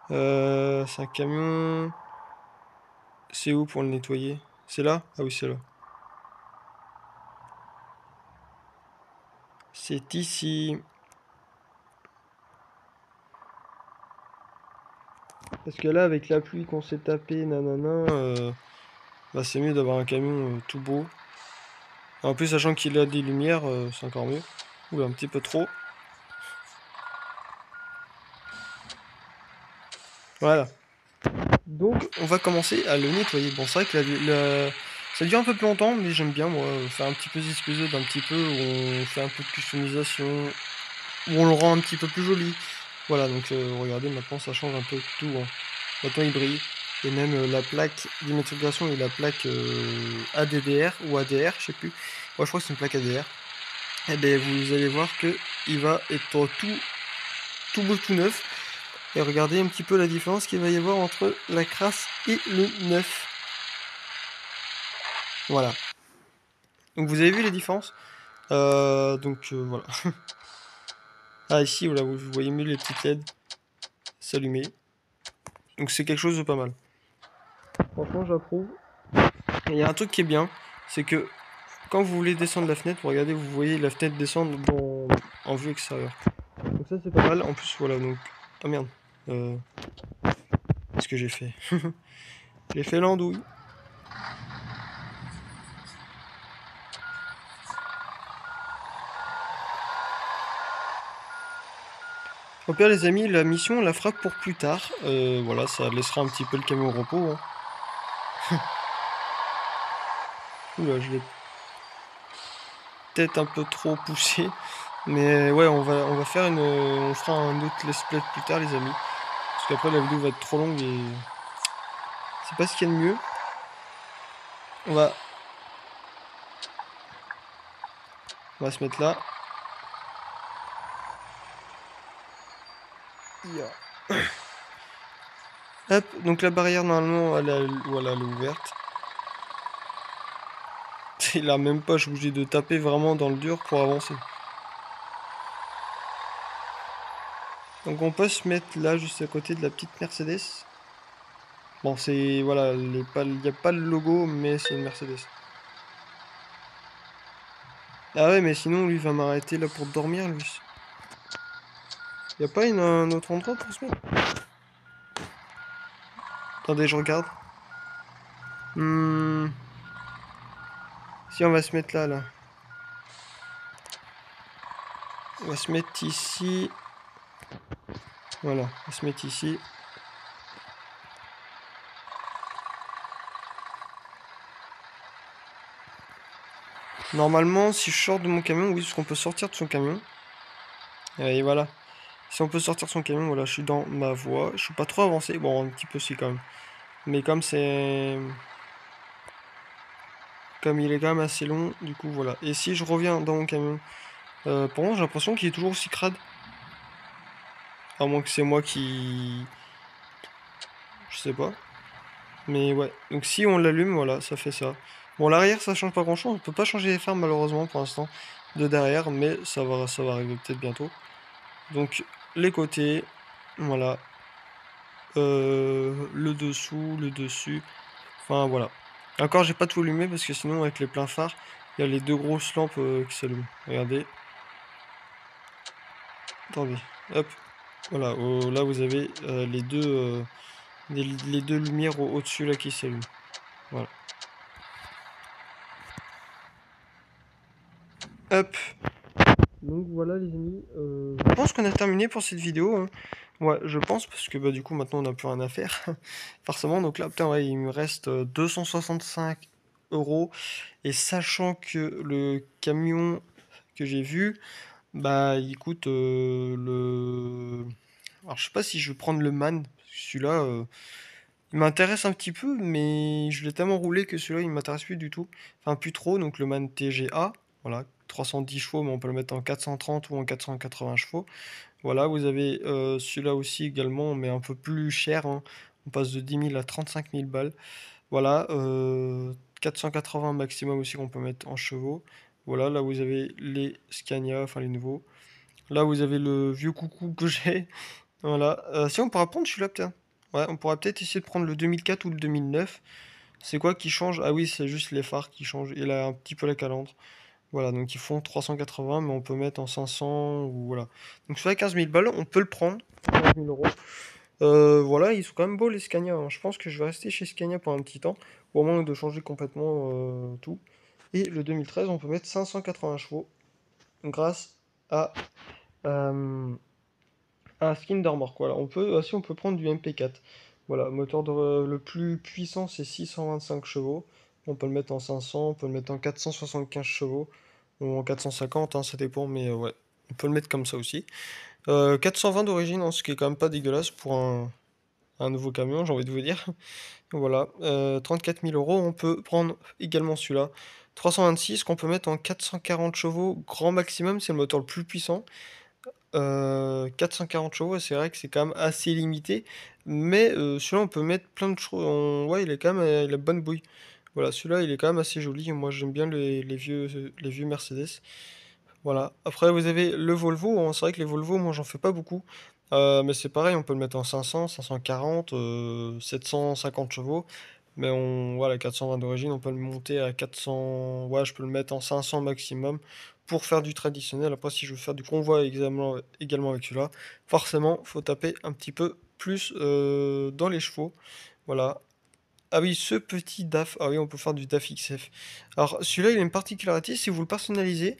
C'est un camion. C'est où pour le nettoyer? C'est là? Ah oui, c'est là. C'est ici. Parce que là, avec la pluie qu'on s'est tapé, nanana, bah c'est mieux d'avoir un camion tout beau. En plus, sachant qu'il a des lumières, c'est encore mieux. Ou un petit peu trop. Voilà. Donc, on va commencer à le nettoyer. Bon, c'est vrai que ça dure un peu plus longtemps, mais j'aime bien, moi, faire un petit peu this puzzle, un petit peu, où on fait un peu de customisation, où on le rend un petit peu plus joli. Voilà, donc regardez, maintenant, ça change un peu tout, hein. Maintenant, il brille. Et même la plaque d'immatriculation et la plaque ADDR ou ADR, je sais plus. Moi, je crois que c'est une plaque ADR. Et bien, vous allez voir que il va être tout beau, tout neuf. Et regardez un petit peu la différence qu'il va y avoir entre la crasse et le neuf. Voilà. Donc vous avez vu les différences. Donc voilà. Ah ici, voilà, vous voyez mieux les petites LED s'allumer. Donc c'est quelque chose de pas mal. Franchement, j'approuve. Et il y a un truc qui est bien, c'est que quand vous voulez descendre la fenêtre, vous regardez, vous voyez la fenêtre descendre en vue extérieure. Donc ça c'est pas mal. En plus voilà donc. Ah merde. Qu'est-ce que j'ai fait? J'ai fait l'andouille. Au pire les amis, la mission on la fera pour plus tard. Voilà, ça laissera un petit peu le camion au repos. Hein. Oula, je l'ai peut-être un peu trop poussé. Mais ouais, on va faire on fera un autre let's play plus tard les amis. Parce qu'après la vidéo va être trop longue et c'est pas ce qu'il y a de mieux. On va, on va se mettre là. Ya. Hop, donc la barrière normalement voilà, elle est ouverte. Il a même pas, je suis obligé de taper vraiment dans le dur pour avancer. Donc on peut se mettre là juste à côté de la petite Mercedes. Bon c'est voilà, il n'y a pas le logo mais c'est une Mercedes. Ah ouais mais sinon lui va m'arrêter là pour dormir lui. Y a pas un autre endroit pour se mettre? Attendez je regarde. Si on va se mettre là. On va se mettre ici. Voilà, on va se mettre ici. Normalement, si je sors de mon camion, oui, parce qu'on peut sortir de son camion. Et voilà. Si on peut sortir de son camion, voilà, je suis dans ma voie. Je suis pas trop avancé. Bon, un petit peu si quand même. Mais comme c'est... Comme il est quand même assez long, du coup, voilà. Et si je reviens dans mon camion, pour moi, j'ai l'impression qu'il est toujours aussi crade. À moins que c'est moi qui... Je sais pas. Mais ouais. Donc si on l'allume, voilà, ça fait ça. Bon, l'arrière, ça change pas grand-chose. On peut pas changer les phares, malheureusement, pour l'instant, de derrière. Mais ça va arriver peut-être bientôt. Donc, les côtés, voilà. Le dessous, le dessus. Enfin, voilà. Encore, j'ai pas tout allumé parce que sinon, avec les pleins phares, il y a les deux grosses lampes qui s'allument. Regardez. Attendez. Hop. Voilà. Là, vous avez les deux lumières au-dessus là qui s'allument. Voilà. Hop. Donc voilà les amis, je pense qu'on a terminé pour cette vidéo. Hein. Ouais, je pense parce que bah du coup maintenant on n'a plus rien à faire. Forcément, donc là putain ouais, il me reste 265 euros. Et sachant que le camion que j'ai vu, bah il coûte le... Alors je sais pas si je vais prendre le MAN, parce que celui-là, il m'intéresse un petit peu, mais je l'ai tellement roulé que celui-là il m'intéresse plus du tout. Enfin plus trop, donc le MAN TGA, voilà, 310 chevaux, mais on peut le mettre en 430 ou en 480 chevaux. Voilà, vous avez celui-là aussi également, mais un peu plus cher. Hein. On passe de 10 000 à 35 000 balles. Voilà, 480 maximum aussi qu'on peut mettre en chevaux. Voilà, là vous avez les Scania, enfin les nouveaux. Là vous avez le vieux coucou que j'ai. Voilà, si on pourra prendre celui-là peut-être. Ouais, on pourra peut-être essayer de prendre le 2004 ou le 2009. C'est quoi qui change? Ah oui, c'est juste les phares qui changent et là un petit peu la calandre. Voilà, donc ils font 380, mais on peut mettre en 500 ou voilà. Donc sur les 15 000 balles, on peut le prendre. 15 000 euros. Voilà, ils sont quand même beaux les Scania. Hein. Je pense que je vais rester chez Scania pendant un petit temps, au moins de changer complètement tout. Et le 2013, on peut mettre 580 chevaux grâce à euh, un skin d'armor. Voilà, on peut aussi on peut prendre du MP4. Voilà, moteur le plus puissant c'est 625 chevaux. On peut le mettre en 500, on peut le mettre en 475 chevaux ou en 450, hein, ça dépend, mais ouais, on peut le mettre comme ça aussi. 420 d'origine, hein, ce qui est quand même pas dégueulasse pour un nouveau camion, j'ai envie de vous dire. Voilà, 34 000 euros, on peut prendre également celui-là. 326 qu'on peut mettre en 440 chevaux, grand maximum, c'est le moteur le plus puissant. 440 chevaux, c'est vrai que c'est quand même assez limité, mais celui-là on peut mettre plein de choses. Ouais, il est quand même, il a bonne bouille. Voilà, celui-là il est quand même assez joli. Moi j'aime bien les vieux Mercedes. Voilà. Après, vous avez le Volvo. Hein. C'est vrai que les Volvo, moi, j'en fais pas beaucoup. Mais c'est pareil, on peut le mettre en 500, 540, 750 chevaux. Mais voilà, 420 d'origine, on peut le monter à 400, ouais, je peux le mettre en 500 maximum pour faire du traditionnel. Après, si je veux faire du convoi également avec celui-là, forcément, faut taper un petit peu plus dans les chevaux. Voilà. Ah oui, ce petit DAF, ah oui, on peut faire du DAF XF. Alors, celui-là, il a une particularité, si vous le personnalisez,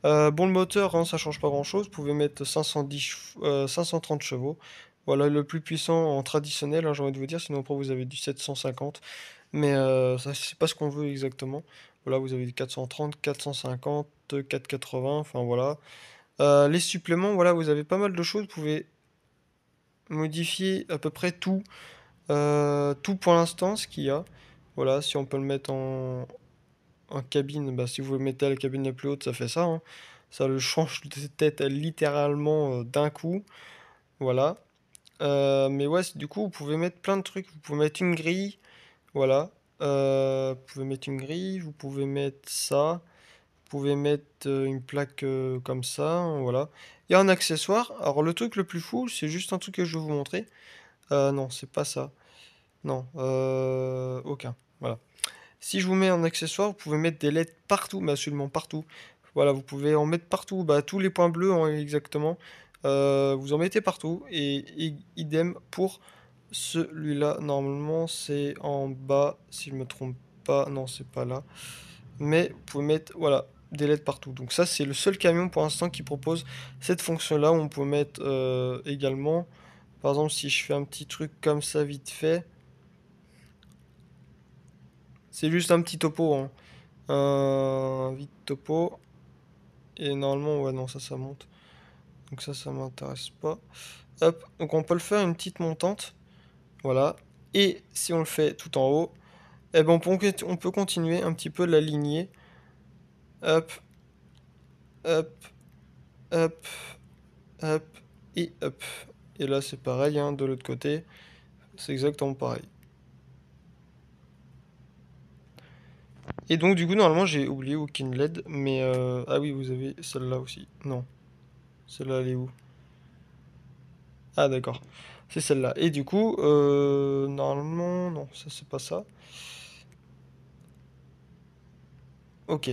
bon, le moteur, hein, ça change pas grand-chose. Vous pouvez mettre 530 chevaux. Voilà, le plus puissant en traditionnel, hein, j'ai envie de vous dire. Sinon, après, vous avez du 750. Mais ça, c'est pas ce qu'on veut exactement. Voilà, vous avez du 430, 450, 480. Enfin, voilà. Les suppléments, voilà, vous avez pas mal de choses. Vous pouvez modifier à peu près tout. Tout pour l'instant, ce qu'il y a. Voilà, si on peut le mettre en cabine, bah, si vous le mettez à la cabine la plus haute, ça fait ça, hein. Ça le change de tête littéralement d'un coup. Voilà. Mais ouais, du coup, vous pouvez mettre plein de trucs. Vous pouvez mettre une grille. Voilà. Vous pouvez mettre une grille. Vous pouvez mettre ça. Vous pouvez mettre une plaque comme ça. Voilà. Il y a un accessoire. Alors, le truc le plus fou, c'est juste un truc que je vais vous montrer. Non, c'est pas ça. Non. Aucun. Voilà. Si je vous mets un accessoire, vous pouvez mettre des LED partout, mais absolument partout. Voilà, vous pouvez en mettre partout, bah, tous les points bleus hein, exactement. Vous en mettez partout et idem pour celui-là. Normalement, c'est en bas, si je me trompe pas. Non, c'est pas là. Mais vous pouvez mettre, voilà, des LED partout. Donc ça, c'est le seul camion pour l'instant qui propose cette fonction-là. On peut mettre également, par exemple, si je fais un petit truc comme ça vite fait, c'est juste un petit topo, hein. Un vide topo. Et normalement, ouais, non, ça monte. Donc ça m'intéresse pas. Hop, donc on peut le faire une petite montante. Voilà. Et si on le fait tout en haut, eh ben on peut continuer un petit peu la lignée. Hop, hop, hop, hop, et hop. Et là, c'est pareil, hein, de l'autre côté. C'est exactement pareil. Et donc, du coup, normalement, j'ai oublié aucune LED. Mais, ah oui, vous avez celle-là aussi. Non. Celle-là, elle est où? Ah d'accord, c'est celle-là. Et du coup, normalement, non, ça c'est pas ça. Ok.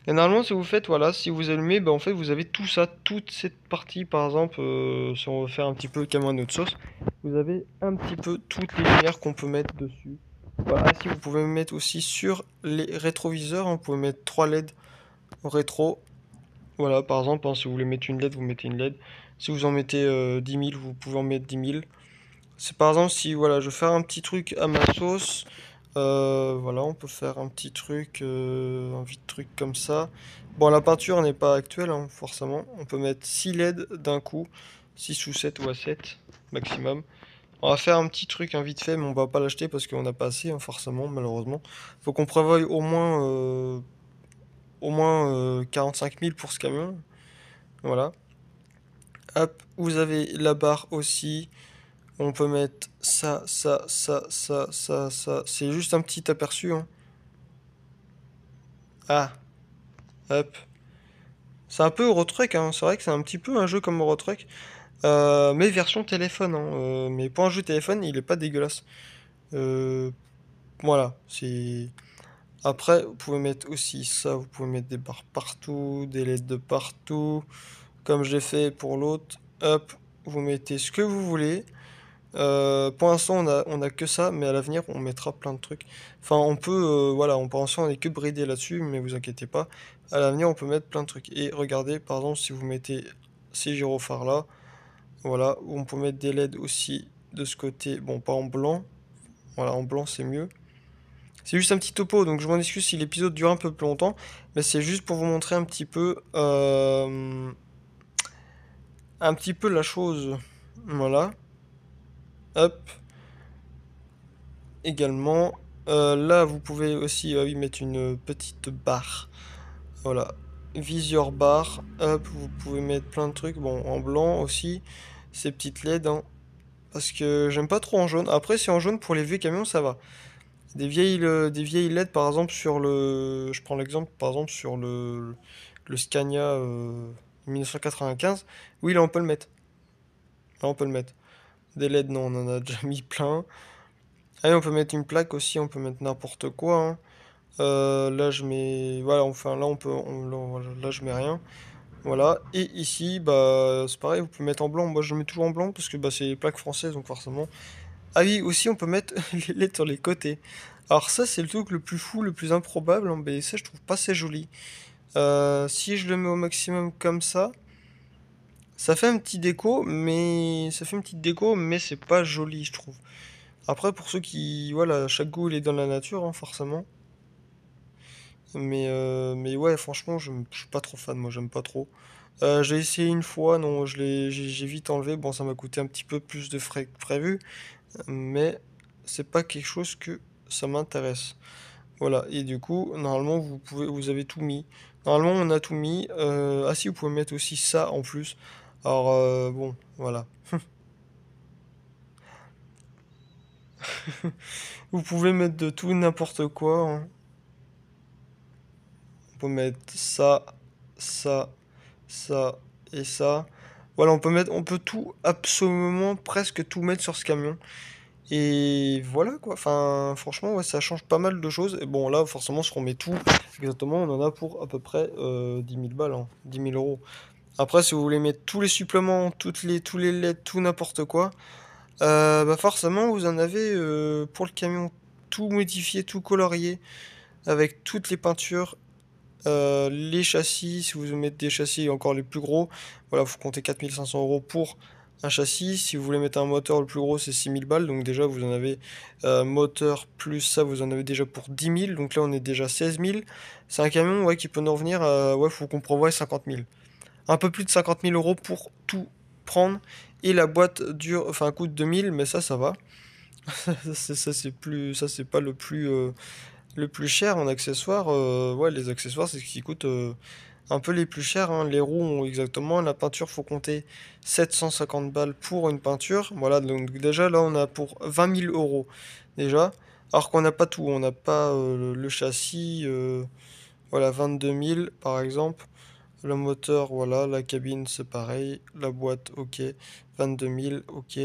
Et normalement, si vous faites, voilà, si vous allumez, ben, en fait, vous avez tout ça, toute cette partie, par exemple, si on veut faire un petit peu comme un autre sauce, vous avez un petit peu toutes les lumières qu'on peut mettre dessus. Voilà, si vous pouvez mettre aussi sur les rétroviseurs, hein, vous pouvez mettre 3 LED au rétro. Voilà, par exemple, hein, si vous voulez mettre une LED, vous mettez une LED. Si vous en mettez 10 000, vous pouvez en mettre 10 000. C'est par exemple si voilà, je veux faire un petit truc à ma sauce, voilà, on peut faire un petit truc, un vite truc comme ça. Bon, la peinture n'est pas actuelle, hein, forcément. On peut mettre 6 LED d'un coup, 6 ou 7 ou à 7 maximum. On va faire un petit truc, un vite fait, mais on va pas l'acheter parce qu'on n'a pas assez, hein, forcément, malheureusement. Faut qu'on prévoie au moins 45 000 pour ce camion. Voilà. Hop, vous avez la barre aussi. On peut mettre ça. C'est juste un petit aperçu, hein. Ah, hop. C'est un peu Eurotruck, hein. C'est vrai que c'est un petit peu un jeu comme Eurotruck. Mais version téléphone, hein. Mais pour un jeu téléphone, il est pas dégueulasse. Euh, voilà, c'est... Après, vous pouvez mettre aussi ça. Vous pouvez mettre des barres partout, des LED de partout. Comme j'ai fait pour l'autre. Hop, vous mettez ce que vous voulez. Pour l'instant, on a que ça, mais à l'avenir, on mettra plein de trucs. Enfin, on peut, voilà, pour l'instant, on est que bridé là-dessus, mais vous inquiétez pas. À l'avenir, on peut mettre plein de trucs. Et regardez, par exemple, si vous mettez ces gyrophares là, voilà, on peut mettre des LED aussi de ce côté. Bon, pas en blanc. Voilà, en blanc, c'est mieux. C'est juste un petit topo, donc je m'en excuse si l'épisode dure un peu plus longtemps, mais c'est juste pour vous montrer un petit peu la chose. Voilà. Hop. Également. Là, vous pouvez aussi oui, mettre une petite barre. Voilà. Viseur barre. Hop, vous pouvez mettre plein de trucs. Bon, en blanc aussi. Ces petites LED, hein, parce que j'aime pas trop en jaune. Après, si en jaune, pour les vieux camions, ça va. Des vieilles LED, par exemple, sur le... Je prends l'exemple, par exemple, sur le Scania 1995. Oui, là, on peut le mettre. Là, on peut le mettre. Des LED, non, on en a déjà mis plein. Ah oui, on peut mettre une plaque aussi, on peut mettre n'importe quoi, hein. Là je mets, voilà, enfin là on peut, là je mets rien. Voilà, et ici, bah c'est pareil, vous pouvez mettre en blanc. Moi je mets toujours en blanc parce que bah, c'est les plaques françaises, donc forcément. Ah oui, aussi on peut mettre les lettres sur les côtés. Alors ça c'est le truc le plus fou, le plus improbable, hein, mais ça je trouve pas assez joli. Si je le mets au maximum comme ça fait un petit déco, mais ça fait une petite déco, mais c'est pas joli je trouve. Après pour ceux qui, voilà, chaque goût il est dans la nature, hein, forcément. Mais ouais, franchement, je suis pas trop fan, moi, j'aime pas trop. J'ai essayé une fois, non, j'ai vite enlevé. Bon, ça m'a coûté un petit peu plus de frais que prévu, mais c'est pas quelque chose que ça m'intéresse. Voilà, et du coup, normalement, vous avez tout mis. Normalement, on a tout mis. Ah si, vous pouvez mettre aussi ça en plus. Alors, bon, voilà. Vous pouvez mettre de tout, n'importe quoi, hein. On peut mettre ça, ça, ça et ça. Voilà, on peut tout, absolument presque tout mettre sur ce camion. Et voilà quoi. Enfin, franchement, ouais, ça change pas mal de choses. Et bon, là, forcément, si on met tout, exactement, on en a pour à peu près 10 000 balles, hein, 10 000 euros. Après, si vous voulez mettre tous les suppléments, tous les LED, tout n'importe quoi, bah forcément, vous en avez pour le camion tout modifié, tout colorié, avec toutes les peintures. Les châssis, si vous mettez des châssis encore les plus gros, voilà, vous comptez 4 500 € pour un châssis. Si vous voulez mettre un moteur le plus gros, c'est 6 000 balles. Donc déjà, vous en avez moteur plus ça, vous en avez déjà pour 10 000. Donc là, on est déjà 16 000. C'est un camion, ouais, qui peut nous revenir à, ouais, faut qu'on prévoie 50 000. Un peu plus de 50 000 € pour tout prendre. Et la boîte dure, enfin, coûte 2 000, mais ça va. Ça, c'est pas le plus cher en accessoires. Ouais, les accessoires, c'est ce qui coûte un peu les plus chers, hein. Les roues ont exactement. La peinture, faut compter 750 balles pour une peinture. Voilà, donc déjà là, on a pour 20 000 € déjà. Alors qu'on n'a pas tout. On n'a pas le châssis. Voilà, 22 000 par exemple. Le moteur, voilà. La cabine, c'est pareil. La boîte, ok. 22 000, ok.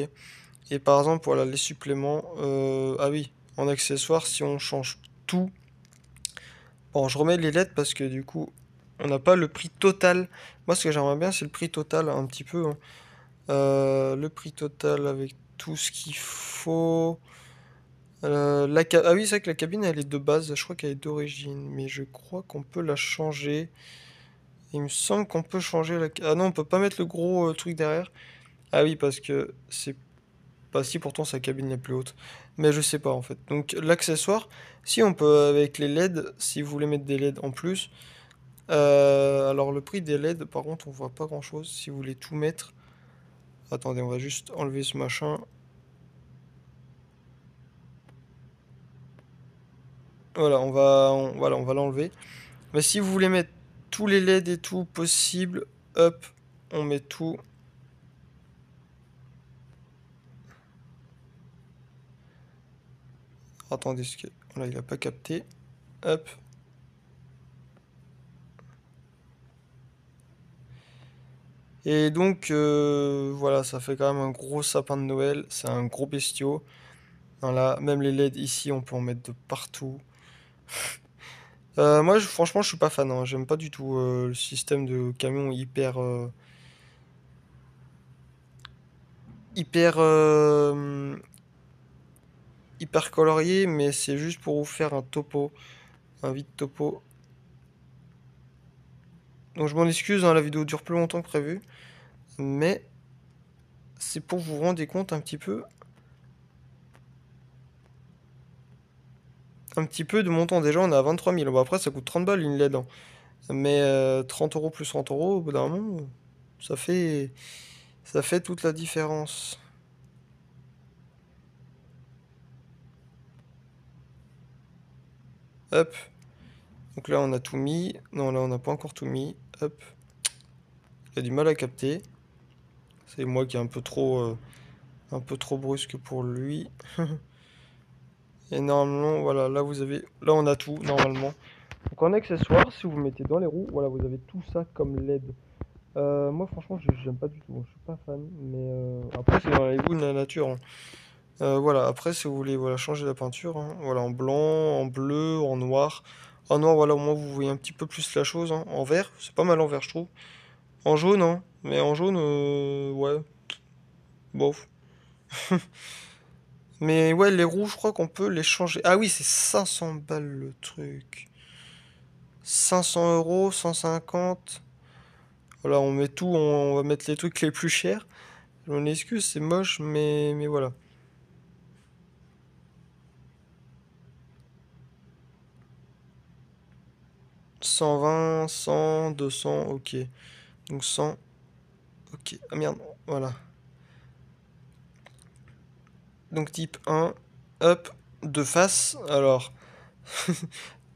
Et par exemple, voilà, les suppléments. Ah oui, en accessoires, si on change tout. Bon, je remets les lettres parce que du coup, on n'a pas le prix total. Moi, ce que j'aimerais bien, c'est le prix total un petit peu, hein. Le prix total avec tout ce qu'il faut. Ah oui, c'est vrai que la cabine, elle est de base. Je crois qu'elle est d'origine. Mais je crois qu'on peut la changer. Il me semble qu'on peut changer Ah non, on peut pas mettre le gros truc derrière. Ah oui, parce que c'est pas si, pourtant sa cabine est plus haute. Mais je sais pas en fait. Donc l'accessoire, si on peut avec les LED, si vous voulez mettre des LED en plus. Alors le prix des LED, par contre, on voit pas grand-chose. Si vous voulez tout mettre, attendez, on va juste enlever ce machin. Voilà, voilà, on va l'enlever. Mais si vous voulez mettre tous les LED et tout possible, hop, on met tout. Attendez, là, il a pas capté. Hop. Et donc, voilà, ça fait quand même un gros sapin de Noël. C'est un gros bestiau. Voilà, même les LED ici, on peut en mettre de partout. Moi, franchement, je suis pas fan, hein. J'aime pas du tout le système de camion hyper, hyper colorié, mais c'est juste pour vous faire un topo, un vide topo. Donc je m'en excuse, hein, la vidéo dure plus longtemps que prévu, mais c'est pour vous rendre compte un petit peu de mon temps. Déjà, on est à 23 000. Bon, après, ça coûte 30 balles une LED, hein. Mais 30 € plus 30 € au bout d'un moment, ça fait, ça fait toute la différence. Hop. Donc là, on a tout mis. Non, là, on n'a pas encore tout mis. Hop. Il a du mal à capter. C'est moi qui est un peu trop brusque pour lui. Et normalement, voilà, là vous avez, là on a tout normalement. Donc en accessoire, si vous mettez dans les roues, voilà, vous avez tout ça comme LED. Moi franchement, j'aime pas du tout, hein. Je suis pas fan, mais après c'est dans les goûts de la nature, hein. Voilà, après si vous voulez voilà, changer la peinture, hein, voilà, en blanc, en bleu, en noir. En noir, voilà, au moins vous voyez un petit peu plus la chose, hein. En vert, c'est pas mal en vert, je trouve. En jaune, hein, mais en jaune, ouais, bof. Mais ouais, les roues, je crois qu'on peut les changer. Ah oui, c'est 500 balles le truc. 500 euros, 150. Voilà, on met tout, on va mettre les trucs les plus chers. Je m'en excuse, c'est moche, mais voilà. 120, 100, 200, ok. Donc 100, ok. Ah merde, voilà. Donc type 1, hop, de face. Alors,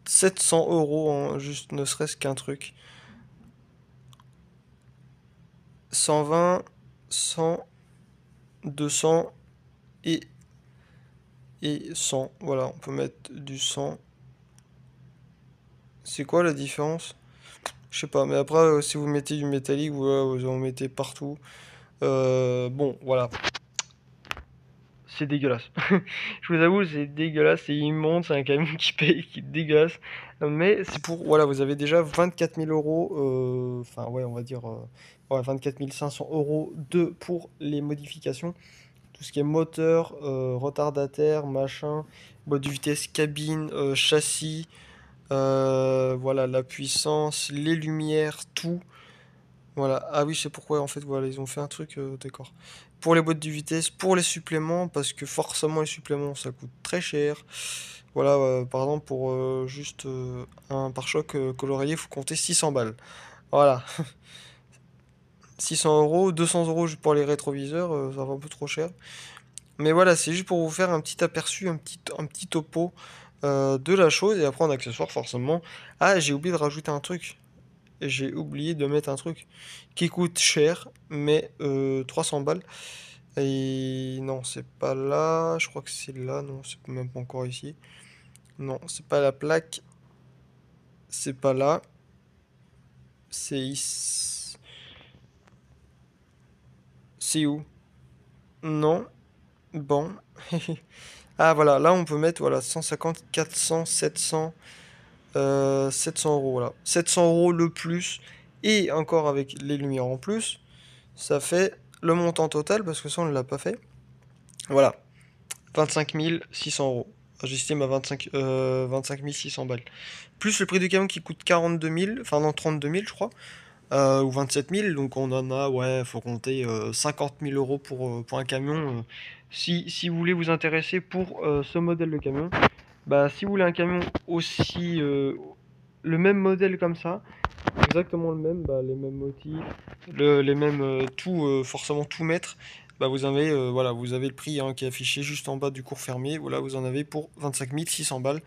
700 euros, hein, juste ne serait-ce qu'un truc. 120, 100, 200 et, et 100. Voilà, on peut mettre du 100. C'est quoi la différence? Je sais pas, mais après, si vous mettez du métallique, vous en mettez partout. Bon, voilà. C'est dégueulasse. Je vous avoue, c'est dégueulasse, c'est immonde, c'est un camion qui paye, qui est dégueulasse. Mais c'est pour, voilà, vous avez déjà 24 000 euros, enfin ouais, on va dire ouais, 24 500 euros pour les modifications. Tout ce qui est moteur, retardataire, machin, boîte de vitesse, cabine, châssis, voilà, la puissance, les lumières, tout. Voilà. Ah oui, je sais pourquoi en fait. Voilà, ils ont fait un truc, d'accord. Pour les boîtes de vitesse, pour les suppléments, parce que forcément les suppléments ça coûte très cher. Voilà, par exemple pour juste un pare-choc colorié, il faut compter 600 balles. Voilà, 600 euros, 200 euros juste pour les rétroviseurs, ça va un peu trop cher. Mais voilà, c'est juste pour vous faire un petit aperçu, un petit topo de la chose. Et après en accessoire, forcément. Ah, j'ai oublié de rajouter un truc. J'ai oublié de mettre un truc qui coûte cher, mais 300 balles. Et non, c'est pas là. Je crois que c'est là. Non, c'est même pas encore ici. Non, c'est pas la plaque. C'est pas là. C'est ici. C'est où? Non. Bon. Ah voilà, là on peut mettre voilà 150, 400, 700, 700 euros. Voilà. 700 euros le plus. Et encore avec les lumières en plus. Ça fait le montant total parce que ça on ne l'a pas fait. Voilà. 25 600 euros. J'estime à 25 600 balles. Plus le prix du camion qui coûte 42 000, enfin non 32 000 je crois, ou 27 000, donc on en a, ouais, faut compter 50 000 euros pour un camion. Si vous voulez vous intéresser pour ce modèle de camion, bah si vous voulez un camion aussi, le même modèle comme ça, exactement le même, bah, les mêmes motifs, les mêmes tout, forcément tout mettre. Bah vous avez voilà, vous avez le prix hein, qui est affiché juste en bas du cours fermier. Voilà, vous en avez pour 25 600 balles.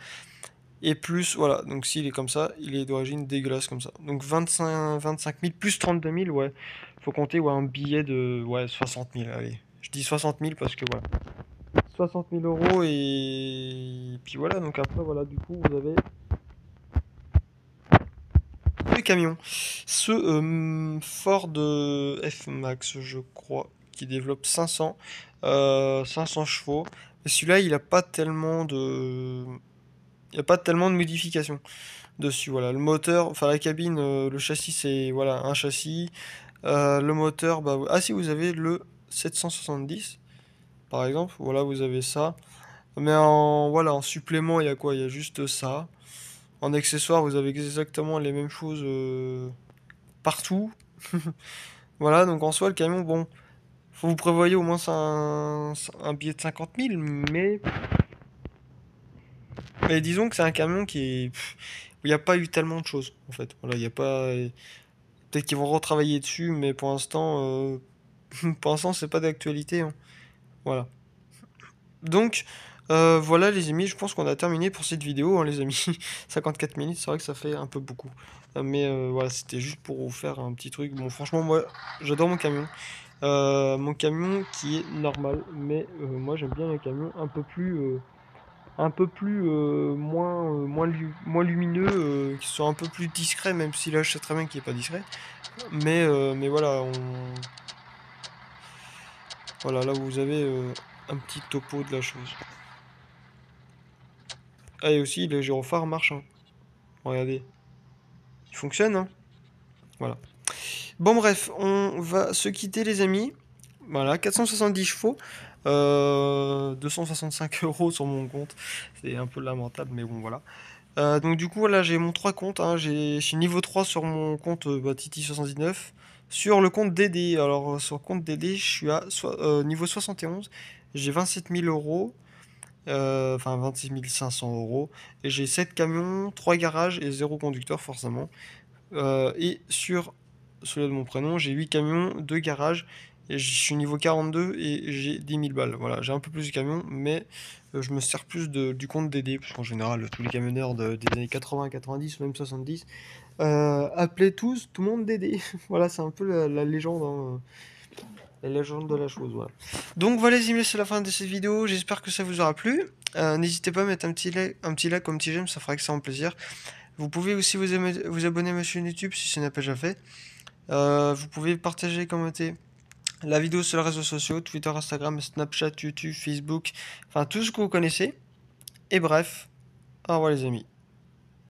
Et plus, voilà, donc s'il est comme ça, il est d'origine dégueulasse comme ça. Donc 25 000 plus 32 000, ouais. Faut compter ouais, un billet de ouais, 60 000, allez. Je dis 60 000 parce que voilà. 60 000 euros et puis voilà, donc après voilà, du coup vous avez le camion. Ce Ford F-Max, je crois, qui développe 500 chevaux. Et celui-là, il a pas tellement de... Il a pas tellement de modifications dessus. Voilà, le moteur, enfin la cabine, le châssis c'est voilà un châssis. Le moteur, bah ah si vous avez le 770 par exemple, voilà vous avez ça. Mais en voilà en supplément il y a quoi? Il y a juste ça. En accessoire vous avez exactement les mêmes choses partout. Voilà donc en soi le camion bon, faut vous prévoyez au moins un billet de 50 000, mais disons que c'est un camion qui est où il n'y a pas eu tellement de choses en fait. Voilà il n'y a pas peut-être qu'ils vont retravailler dessus, mais pour l'instant, c'est pas d'actualité, hein. Voilà. Donc, voilà les amis, je pense qu'on a terminé pour cette vidéo, hein, les amis. 54 minutes, c'est vrai que ça fait un peu beaucoup. Mais voilà, c'était juste pour vous faire un petit truc. Bon, franchement, moi, j'adore mon camion. Mon camion qui est normal, mais moi j'aime bien les camions un peu plus moins lumineux, qui sont un peu plus discrets, même si là je sais très bien qu'il est pas discret. Mais voilà, voilà, là vous avez un petit topo de la chose. Ah, et aussi, le gyrophare marche, hein. Regardez. Il fonctionne, hein. Voilà. Bon, bref, on va se quitter, les amis. Voilà, 470 chevaux. 265 euros sur mon compte. C'est un peu lamentable, mais bon, voilà. Donc, du coup, voilà, j'ai mon 3 comptes, hein. Je suis niveau 3 sur mon compte Titi79. Sur le compte DD, alors sur le compte DD, je suis à niveau 71. J'ai 27 000 euros. Enfin 26 500 euros. Et j'ai 7 camions, 3 garages et 0 conducteur, forcément. Et sur celui de mon prénom, j'ai 8 camions, 2 garages. Et je suis niveau 42 et j'ai 10 000 balles. Voilà, j'ai un peu plus de camions, mais je me sers plus du compte DD. Parce qu'en général, tous les camionneurs des années 80, 90, même 70, appelaient tout le monde DD. Voilà, c'est un peu la légende, hein, la légende de la chose. Voilà. Donc voilà les amis, c'est la fin de cette vidéo. J'espère que ça vous aura plu. N'hésitez pas à mettre un petit like, un petit j'aime, ça fera extrêmement plaisir. Vous pouvez aussi vous abonner à ma chaîne YouTube si ce n'est pas déjà fait. Vous pouvez partager, commenter la vidéo sur les réseaux sociaux, Twitter, Instagram, Snapchat, YouTube, Facebook, enfin tout ce que vous connaissez. Et bref, au revoir les amis.